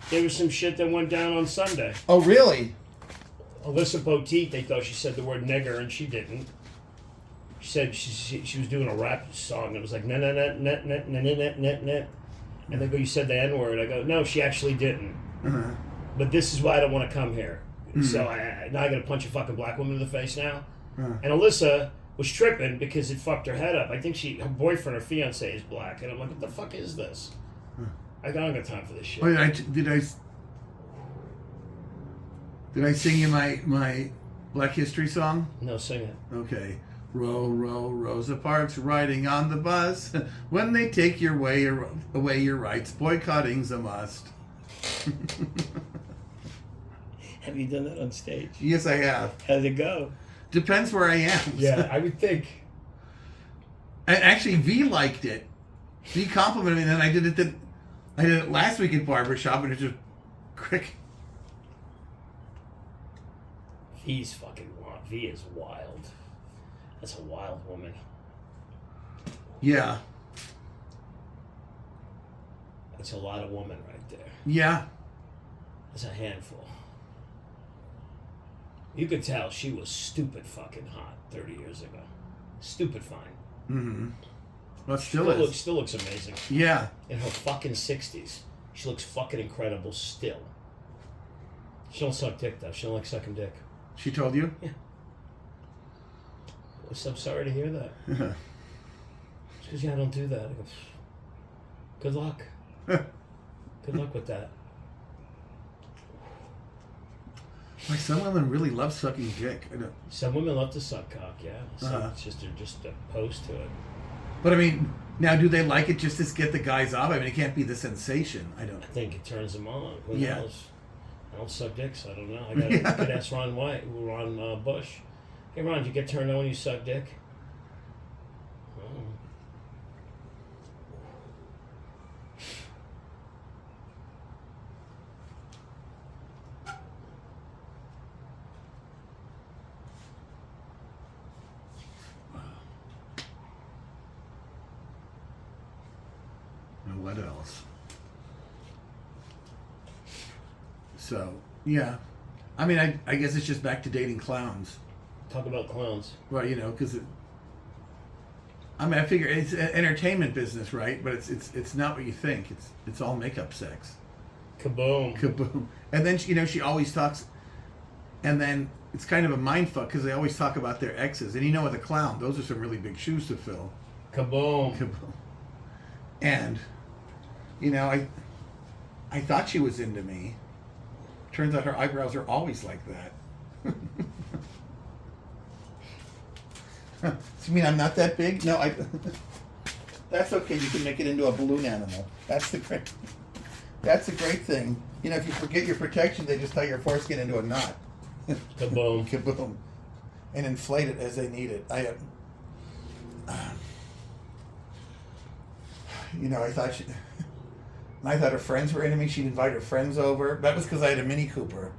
there was some shit that went down on Sunday. oh, really? Alyssa Poteet, they thought she said the word nigger and she didn't. She said she was doing a rap song that was like, net. And they go, "You said the N-word." I go, "No, she actually didn't. But this is why I don't want to come here." So now I got to punch a fucking black woman in the face now. And Alyssa was tripping because it fucked her head up. I think her boyfriend or fiance is black. And I'm like, what the fuck is this? I don't got time for this shit. Oh, did I sing you my Black History song? No, sing it. Okay. Row, row, Rosa Parks riding on the bus. When they take away your rights, boycotting's a must. Have you done that on stage? Yes, I have. How'd it go? Depends where I am. Yeah, I would think. And actually, V liked it. V complimented me, and then I did it last week at Barbershop, and it just crick. V's fucking wild. V is wild. That's a wild woman. Yeah. That's a lot of woman right there. Yeah. That's a handful. You could tell she was stupid fucking hot 30 years ago. Stupid fine. Mm-hmm. Well, it still is. Still looks amazing. Yeah. In her fucking 60s. She looks fucking incredible still. She don't suck dick, though. She don't like sucking dick. She told you? Yeah. I'm sorry to hear that. It's because, I don't do that. I go, good luck. Good luck with that. Like, some women really love sucking dick. Some women love to suck cock, yeah. It's just they're just opposed to it. But I mean, now do they like it just to get the guys off? I mean, it can't be the sensation. I think it turns them on. Who Yeah. knows? I don't suck dick, so I don't know. I could ask Ron Bush. Hey Ron, do you get turned on when you suck dick? Oh. What else? So, yeah. I mean, I guess it's just back to dating clowns. Talk about clowns. Well, because I mean, I figure it's an entertainment business, right? But it's not what you think. It's all makeup sex. Kaboom. Kaboom. And then, she always talks, and then it's kind of a mind fuck because they always talk about their exes. And with a clown, those are some really big shoes to fill. Kaboom. Kaboom. And, I thought she was into me. Turns out her eyebrows are always like that. You mean I'm not that big? No, that's okay. You can make it into a balloon animal. That's the great thing. If you forget your protection, they just tie your foreskin into a knot. Kaboom. Kaboom. And inflate it as they need it. I thought her friends were into me. She'd invite her friends over. That was because I had a Mini Cooper.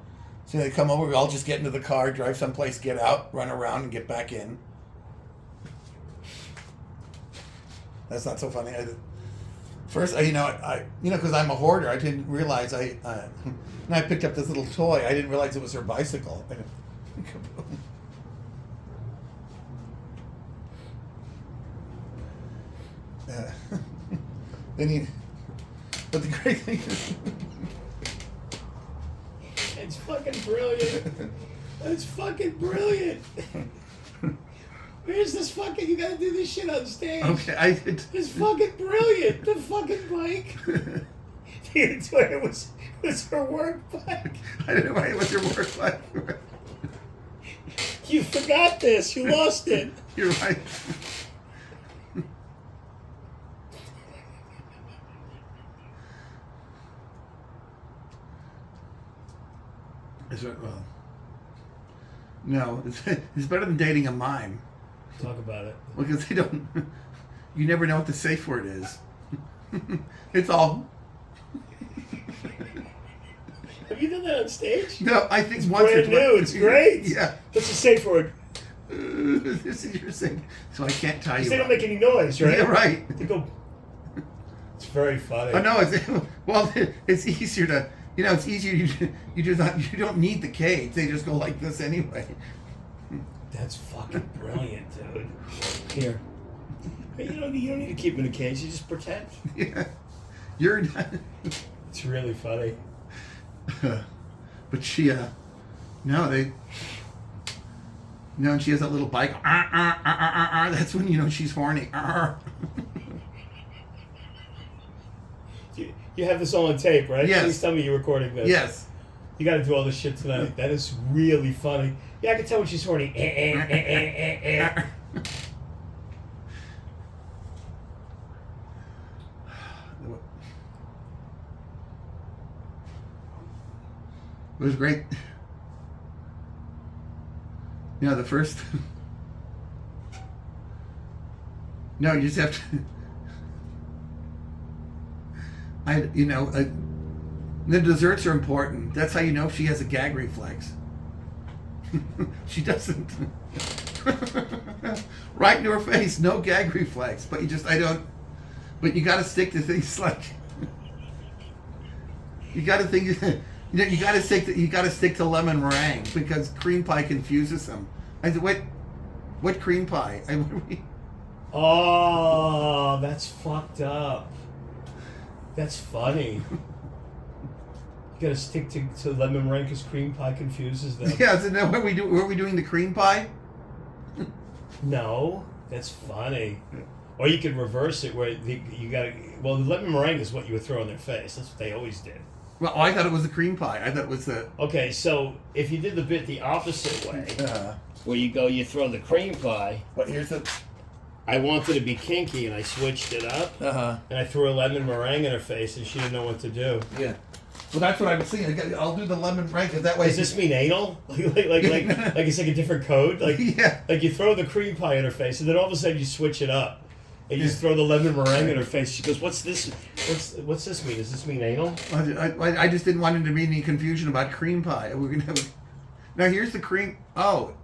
So they come over, we all just get into the car, drive someplace, get out, run around, and get back in. That's not so funny. First, because I'm a hoarder, I didn't realize I picked up this little toy. I didn't realize it was her bicycle. But the great thing is, it's fucking brilliant. It's fucking brilliant. Where's this fucking? You gotta do this shit on stage. Okay, It's fucking brilliant. The fucking bike. It was her work bike. I don't know why it was your work life. You forgot this. You lost it. You're right. Is it, well, no, it's better than dating a mime. Talk about it. Because they don't, you never know what the safe word is. It's all. Have you done that on stage? No, I think It's once brand new. It's great. Yeah. What's the safe word? This is your thing. So I can't tie you They don't up. make any noise, right? Yeah, right. They go. It's very funny. Oh no, it's easier to, it's easier. You don't need the cage. They just go like this anyway. That's fucking brilliant, dude. Here. Hey, you don't need to keep him in a cage. You just pretend. Yeah, you're. It's really funny. But she, no, and she has that little bike. That's when she's horny. You have this all on tape, right? Yes. Please tell me you're recording this. Yes. You got to do all this shit tonight. That is really funny. Yeah, I can tell when she's horny. It was great. The first. No, you just have to. The desserts are important. That's how you know if she has a gag reflex. She doesn't. Right in her face, no gag reflex. But But you got to stick to things like. You got to think. You got to stick to lemon meringue because cream pie confuses them. I said, what cream pie? Oh, that's fucked up. That's funny. You gotta stick to lemon meringue because cream pie confuses them. Yeah, so now were we doing the cream pie? No, that's funny. Or you could reverse it where the lemon meringue is what you would throw in their face. That's what they always did. Well, I thought it was the cream pie. I thought it was the... Okay, so if you did the bit the opposite way, where you throw the cream pie. But here's the... I wanted to be kinky and I switched it up. And I threw a lemon meringue in her face and she didn't know what to do. Yeah. Well, that's what I was thinking. I'll do the lemon meringue because that way... Does this mean anal? like it's like a different code? Yeah. Like you throw the cream pie in her face and then all of a sudden you switch it up. And you just throw the lemon meringue in her face. She goes, "What's this? What's this mean? Does this mean anal?" I just didn't want him to be any confusion about cream pie. We're gonna have... Now here's the cream... Oh.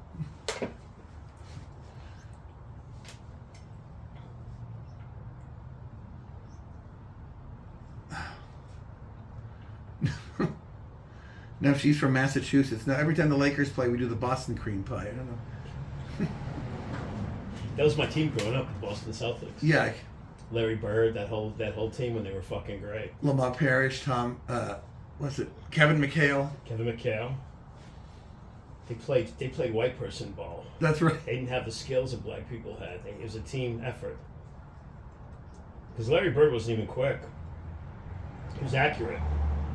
No, she's from Massachusetts. Now every time the Lakers play, we do the Boston cream pie. I don't know. That was my team growing up, the Boston Celtics. Yeah. Larry Bird, that whole team when they were fucking great. Lamar Parrish, Kevin McHale. Kevin McHale. They played white person ball. That's right. They didn't have the skills that black people had. It was a team effort. Because Larry Bird wasn't even quick. He was accurate.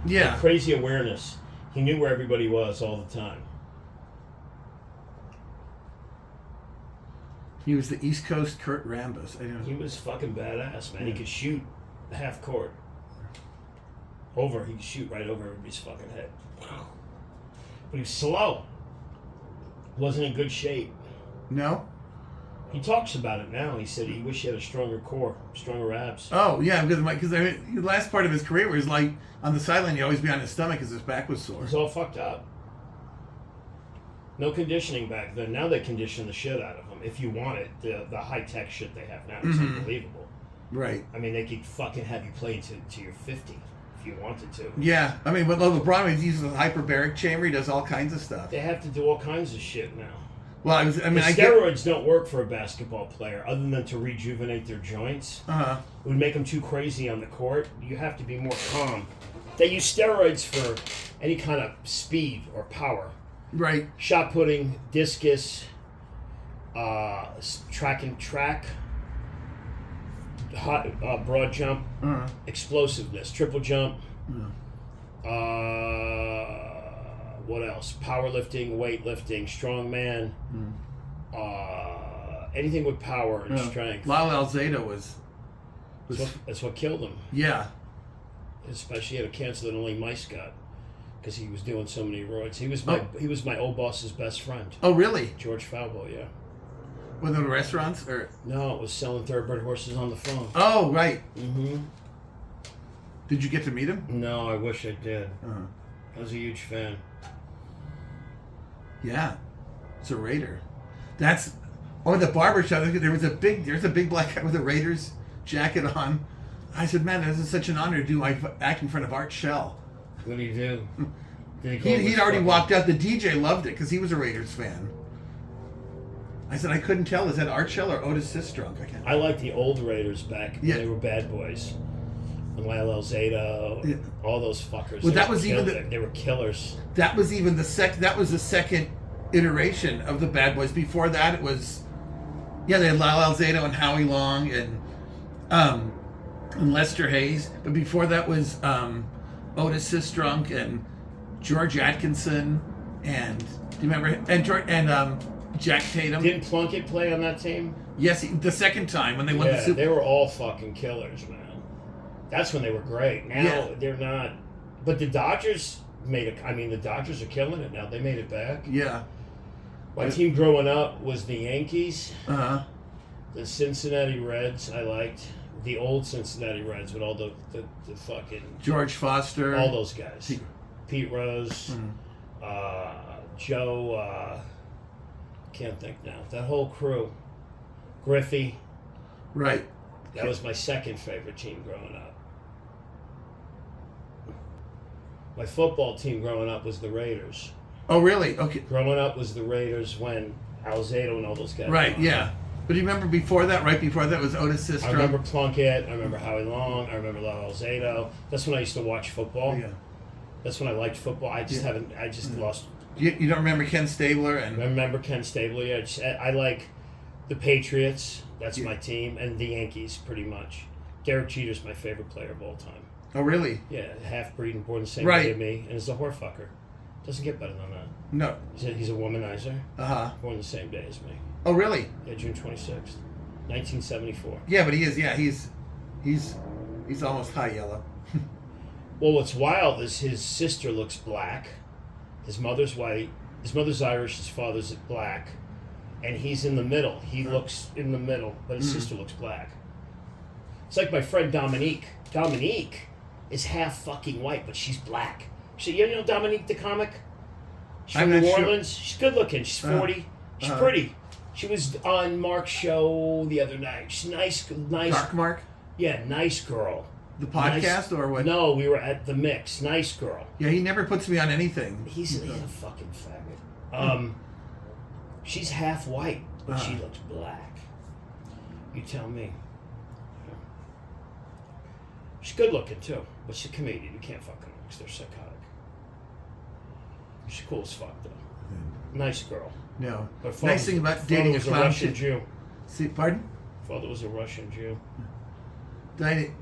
Yeah. Crazy awareness. He knew where everybody was all the time. He was the East Coast Kurt Rambis. He was fucking badass, man. He could shoot half court. He could shoot right over everybody's fucking head. But he was slow. Wasn't in good shape. No? He talks about it now. He said he wished he had a stronger core, stronger abs. Oh, yeah, because the last part of his career was like on the sideline, he'd always be on his stomach because his back was sore. He's all fucked up. No conditioning back then. Now they condition the shit out of them. If you want it, the high-tech shit they have now is unbelievable. Right. I mean, they could fucking have you play to your 50 if you wanted to. Yeah. I mean, but LeBron uses a hyperbaric chamber. He does all kinds of stuff. They have to do all kinds of shit now. Well, steroids don't work for a basketball player other than to rejuvenate their joints. Uh-huh. It would make them too crazy on the court. You have to be more calm. They use steroids for any kind of speed or power. Right. Shot putting, discus, track and track, broad jump, explosiveness, triple jump, What else? Powerlifting, weightlifting, strongman. Anything with power and strength. Lyle Alzado was That's what killed him. Yeah. Especially he had a cancer that only mice got because he was doing so many roids. He was my old boss's best friend. Oh, really? George Falbo, yeah. Were there restaurants or? No, it was selling thoroughbred horses on the phone. Oh, right. Mm-hmm. Did you get to meet him? No, I wish I did. Uh-huh. I was a huge fan. Yeah, it's a Raider. That's the barber shop. There's a big black guy with a Raiders jacket on. I said, man, this is such an honor to do my act in front of Art Shell. What do you do? He'd already walked out. The DJ loved it because he was a Raiders fan. I said I couldn't tell. Is that Art Shell or Otis Sistrunk? I liked the old Raiders back. Yeah. They were bad boys. And Lyle Alzado, all those fuckers. Well, that was even they were killers. That was even the That was the second iteration of the Bad Boys. Before that, it was they had Lyle Alzado and Howie Long and Lester Hayes. But before that was Otis Sistrunk and George Atkinson and do you remember and Jack Tatum. Didn't Plunkett play on that team? Yes, the second time when they won the Super. They were all fucking killers, man. That's when they were great. Now they're not. But the Dodgers the Dodgers are killing it now. They made it back. Yeah. My team growing up was the Yankees. Uh-huh. The Cincinnati Reds, I liked. The old Cincinnati Reds with all the fucking... George Foster. All those guys. Pete Rose. Joe... can't think now. That whole crew. Griffey. Right. That was my second favorite team growing up. My football team growing up was the Raiders. Oh, really? Okay. Growing up was the Raiders when Alzado and all those guys. Right, yeah. But do you remember before that, right before that was Otis Sistrunk? I remember Plunkett. I remember Howie Long. I remember Lyle Alzado. That's when I used to watch football. Yeah. That's when I liked football. I just lost. You don't remember Ken Stabler? I remember Ken Stabler. Yeah, I like the Patriots. That's my team. And the Yankees, pretty much. Derek Jeter's my favorite player of all time. Oh, really? Yeah, half-breed and born the same day as me. And is a whore fucker. Doesn't get better than that. No. He's a womanizer. Uh-huh. Born the same day as me. Oh, really? Yeah, June 26th, 1974. Yeah, but he is. Yeah, he's almost high yellow. Well, what's wild is his sister looks black. His mother's white. His mother's Irish. His father's black, and he's in the middle. He looks in the middle, but his sister looks black. It's like my friend Dominique. Dominique is half fucking white, but she's black. So you know Dominique the comic? She's from New Orleans. Sure. She's good looking. She's 40. She's pretty. She was on Mark's show the other night. She's nice. Dark Mark? Yeah, nice girl. The podcast or what? No, we were at the Mix. Nice girl. Yeah, he never puts me on anything. He's a fucking faggot. She's half white, but she looks black. You tell me. She's good looking too, but she's a comedian. You can't fuck them because they're psychotic. She's cool as fuck though. Nice girl. No. But nice thing about dating a clown Russian Jew. See, pardon? Father was a Russian Jew. Date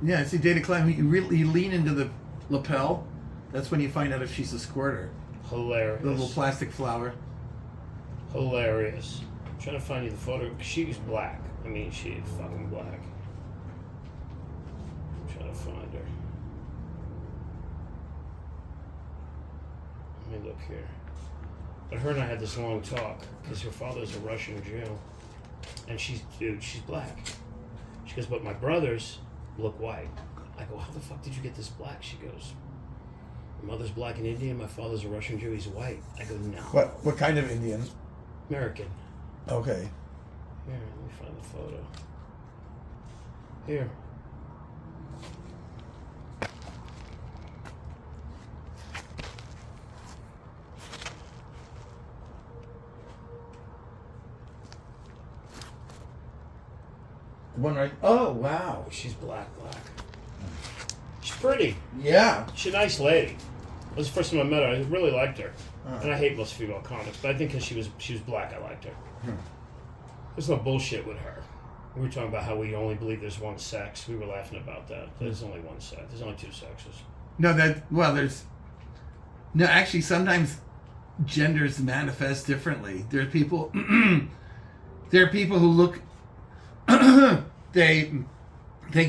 a clown. You lean into the lapel. That's when you find out if she's a squirter. Hilarious. The little plastic flower. Hilarious. I'm trying to find you the photo. She's black. I mean, she's fucking black. I'm trying to find her. Let me look here. But her and I had this long talk because her father's a Russian Jew, and she's black. She goes, but my brothers look white. I go, how the fuck did you get this black? She goes, my mother's black and Indian, my father's a Russian Jew, he's white. I go, no. What kind of Indian? American. Okay. Here, let me find the photo. Here. The one right. Oh, wow. She's black. She's pretty. Yeah. She's a nice lady. That was the first time I met her. I really liked her. And I hate most female comics, but I think because she was black, I liked her. There's no bullshit with her. We were talking about how we only believe there's one sex. We were laughing about that. There's only one sex. There's only two sexes. No, there's no. Actually, sometimes genders manifest differently. There are people. There are people who look. They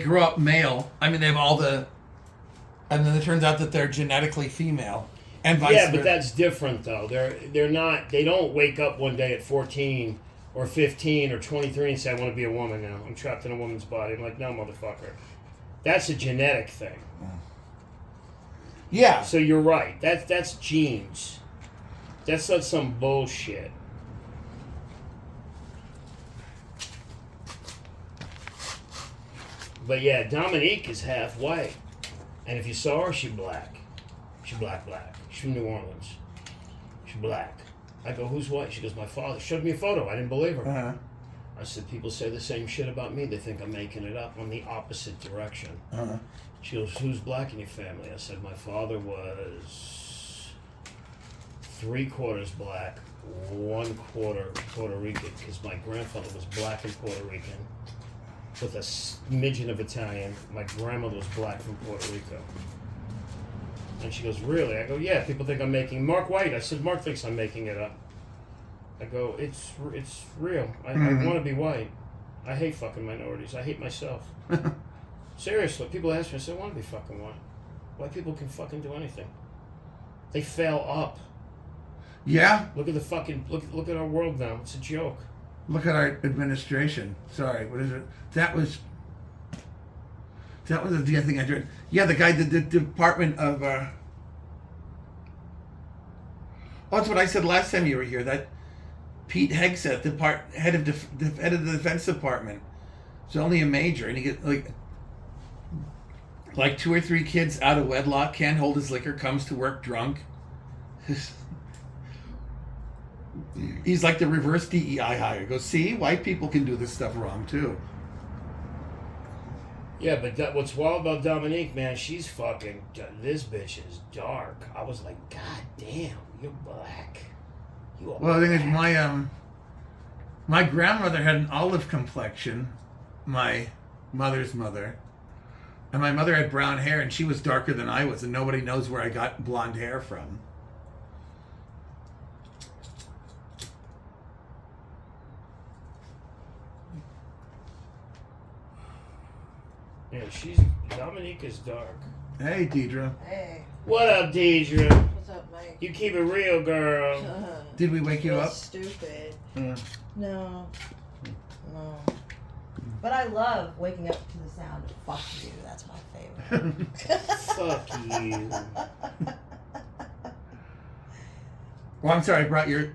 grow up male. I mean, they have all the. And then it turns out that they're genetically female, and vice versa. Yeah, but that's different though. They're not. They don't wake up one day at 14 or 15 or 23 and say, "I want to be a woman now. I'm trapped in a woman's body." I'm like, no, motherfucker. That's a genetic thing. Yeah. So you're right. That's genes. That's not some bullshit. But yeah, Dominique is half white. And if you saw her, she's black. She's black. She's from New Orleans. She's black. I go, who's white? She goes, my father. Showed me a photo. I didn't believe her. Uh-huh. I said, people say the same shit about me. They think I'm making it up. I'm the opposite direction. Uh-huh. She goes, who's black in your family? I said, my father was 3/4 black, 1/4 Puerto Rican, because my grandfather was black and Puerto Rican, with a smidgen of Italian. My grandmother was black from Puerto Rico. And she goes, really? I go, yeah, people think I'm making Mark White. I said, Mark thinks I'm making it up. I go, it's real. I want to be white. I hate fucking minorities. I hate myself. Seriously, people ask me, I say, I want to be fucking white. White people can fucking do anything. They fail up. Yeah. Look at the fucking, look at our world now. It's a joke. Look at our administration. Sorry, what is it? That was the thing I did. Yeah, the guy did the Department of. Oh, that's what I said last time you were here. That Pete Hegseth, head of the Defense Department, is only a major, and he gets like 2 or 3 kids out of wedlock, can't hold his liquor, comes to work drunk. He's like the reverse DEI hire. Go, see, white people can do this stuff wrong too. Yeah, but what's wild about Dominique, man, she's fucking, this bitch is dark. I was like, God damn, you're black. You are Well, the thing is, black. my grandmother had an olive complexion, my mother's mother, and my mother had brown hair, and she was darker than I was, and nobody knows where I got blonde hair from. Yeah, Dominique is dark. Hey, Deidre. Hey, What up, Deidre? what's up, Mike? You keep it real, girl. Did we wake you Real up? Stupid. Uh, No. But I love waking up to the sound of "fuck you." That's my favorite. Fuck you. Well, I'm sorry, I brought your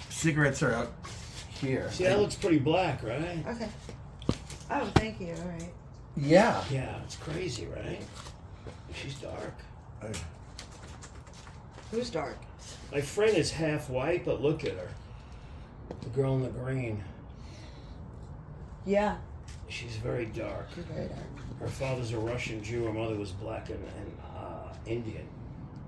cigarettes are out here. See, that looks pretty black, right? Okay. Oh, thank you. All right. Yeah. Yeah, it's crazy, right? She's dark. Who's dark? My friend is half white, but look at her. The girl in the green. Yeah, She's very dark. she's very dark. Her father's a Russian Jew. Her mother was black and Indian.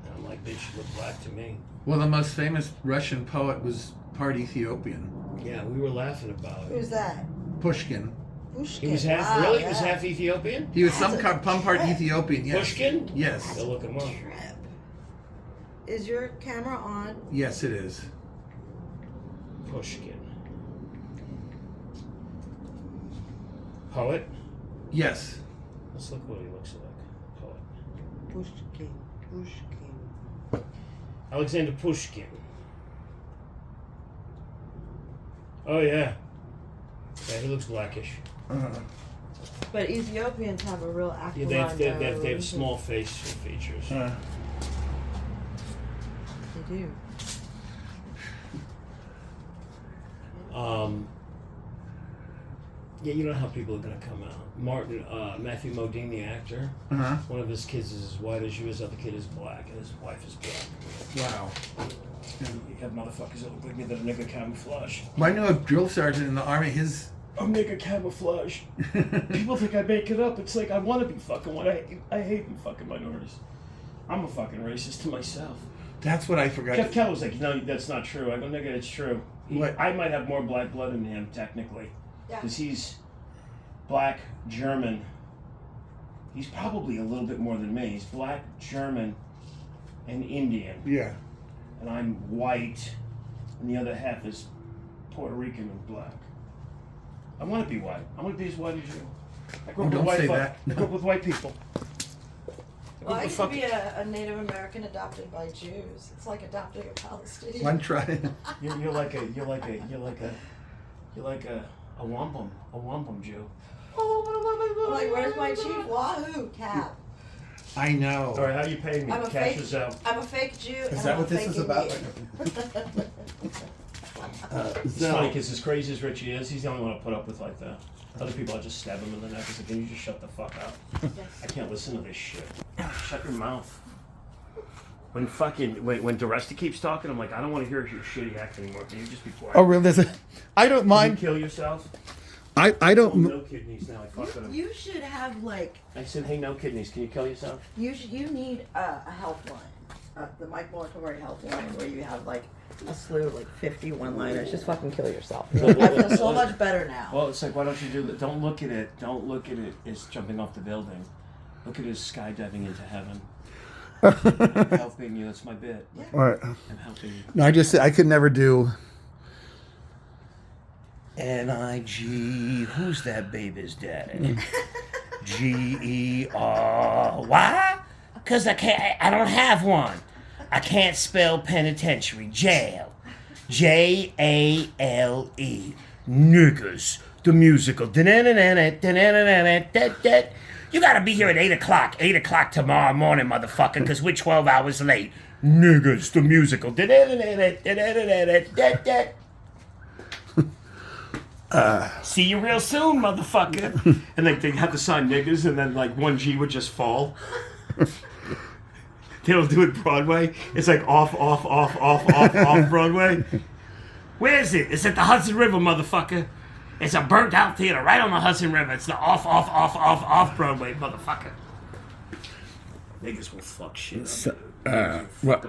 And I'm like, bitch, you look black to me. Well, the most famous Russian poet was part Ethiopian. Yeah, we were laughing about it. Who's that? Pushkin. Pushkin. He was half, Wow, really? yeah. He was half Ethiopian? He was That's some a part trip. Ethiopian. Yes. Pushkin? Yes. Go look him up. Trip. Is your camera on? Yes, it is. Pushkin. Poet? Yes. Let's look what he looks like. Poet. Pushkin. Pushkin. Alexander Pushkin. Oh, yeah. Yeah, he looks blackish. But Ethiopians have a real Yeah, aquiline they have small facial features. They do. Yeah, you know how people are going to come out. Matthew Modine, the actor, one of his kids is as white as you, his other kid is black, and his wife is black. Wow. You have motherfuckers that look like me that are nigga camouflage. Well, I knew a drill sergeant in the army. I'm nigga camouflage. People think I make it up. It's like I want to be fucking white. I hate you fucking minorities. I'm a fucking racist to myself. That's what I forgot. Jeff Keller was like, no, that's not true. I go, nigga, it's true. What? I might have more black blood in him, technically. Yeah. Because he's black, German. He's probably a little bit more than me. He's black, German, and Indian. Yeah. And I'm white, and the other half is Puerto Rican and black. I want to be white. I want to be as white as you. I grew up with white I grew up with white people. Well, I used to be a Native American adopted by Jews. It's like adopting a Palestinian. One try. You're like a wampum Jew. I'm like, where's my chief Wahoo cap? I know. All right, how you paying me? I'm a Cash fake. or Zelle? I'm a fake Jew. Is and that I'm what a this fake is about? Indian. It's funny because as crazy as Richie is, he's the only one I put up with like that. Other people, I just stab him in the neck. I said, can you just shut the fuck up? I can't listen to this shit. Shut your mouth. When Duresti keeps talking, I'm like, I don't want to hear your shitty act anymore. Can you just be quiet? Oh, really? I don't Can mind. you kill yourself? I Oh, don't. no kidneys now. I fucked with him. You should have like. I said, hey, no kidneys. Can you kill yourself? You need a helpline, the Mike Muratore helpline, where you have like a slew of like 50 one-liners. Just fucking kill yourself. I feel so much better now. Well, it's like, why don't you do that? Don't look at it. Don't look at it as jumping off the building. Look at it as skydiving into heaven. I'm helping you. That's my bit. Yeah. All right. I'm helping you. No, I could never do. N-I-G, who's that baby's daddy? G-E-R-Y? Because I don't have one. I can't spell penitentiary. Jail. J-A-L-E. Niggas. The musical. You gotta be here at 8 o'clock. 8 o'clock tomorrow morning, motherfucker, because we're 12 hours late. Niggas. The musical. See you real soon, motherfucker. And like they have to sign niggas, and then like one G would just fall. They don't do it Broadway. It's like off Broadway. Where is it? It's at the Hudson River, motherfucker. It's a burnt out theater right on the Hudson River. It's the off Broadway, motherfucker. Niggas will fuck shit up. What?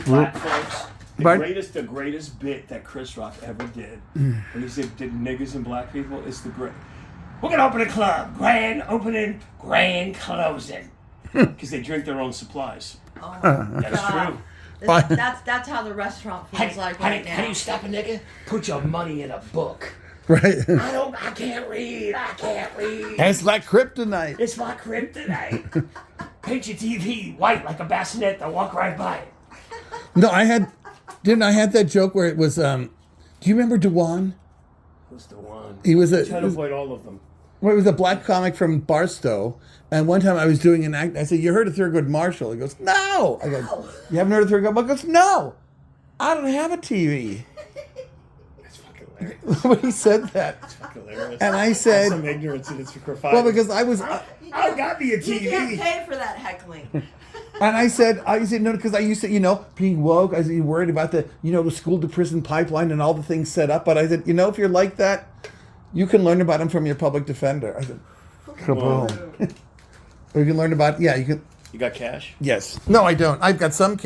Black folks. The greatest bit that Chris Rock ever did, when he said did niggas and black people, is the great. We're gonna open a club. Grand opening, grand closing. Because they drink their own supplies. Oh, That's true. That's how the restaurant feels like right now. How do you stop a nigga? Put your money in a book. Right. I can't read. It's like kryptonite. It's my kryptonite. Paint your TV white like a bassinet. They'll walk right by it. No, I had that joke where it was. Do you remember Dewan? Who's the one? He was I try to avoid all of them. Well, it was a black comic from Barstow, and one time I was doing an act. I said, "You heard of Thurgood Marshall?" He goes, "No." I go, "You haven't heard of Thurgood Marshall?" He goes, "No, I don't have a TV." That's fucking hilarious. When he said that, That's fucking hilarious. and I said, Some ignorance in its for "Well, because I was." I got me a TV. You can't pay for that heckling. And I said no, because I used to, being woke, I was worried about the school to prison pipeline and all the things set up. But I said, if you're like that, you can learn about them from your public defender. I said, kaboom. Or you can learn about, you can. You got cash? Yes. No, I don't. I've got some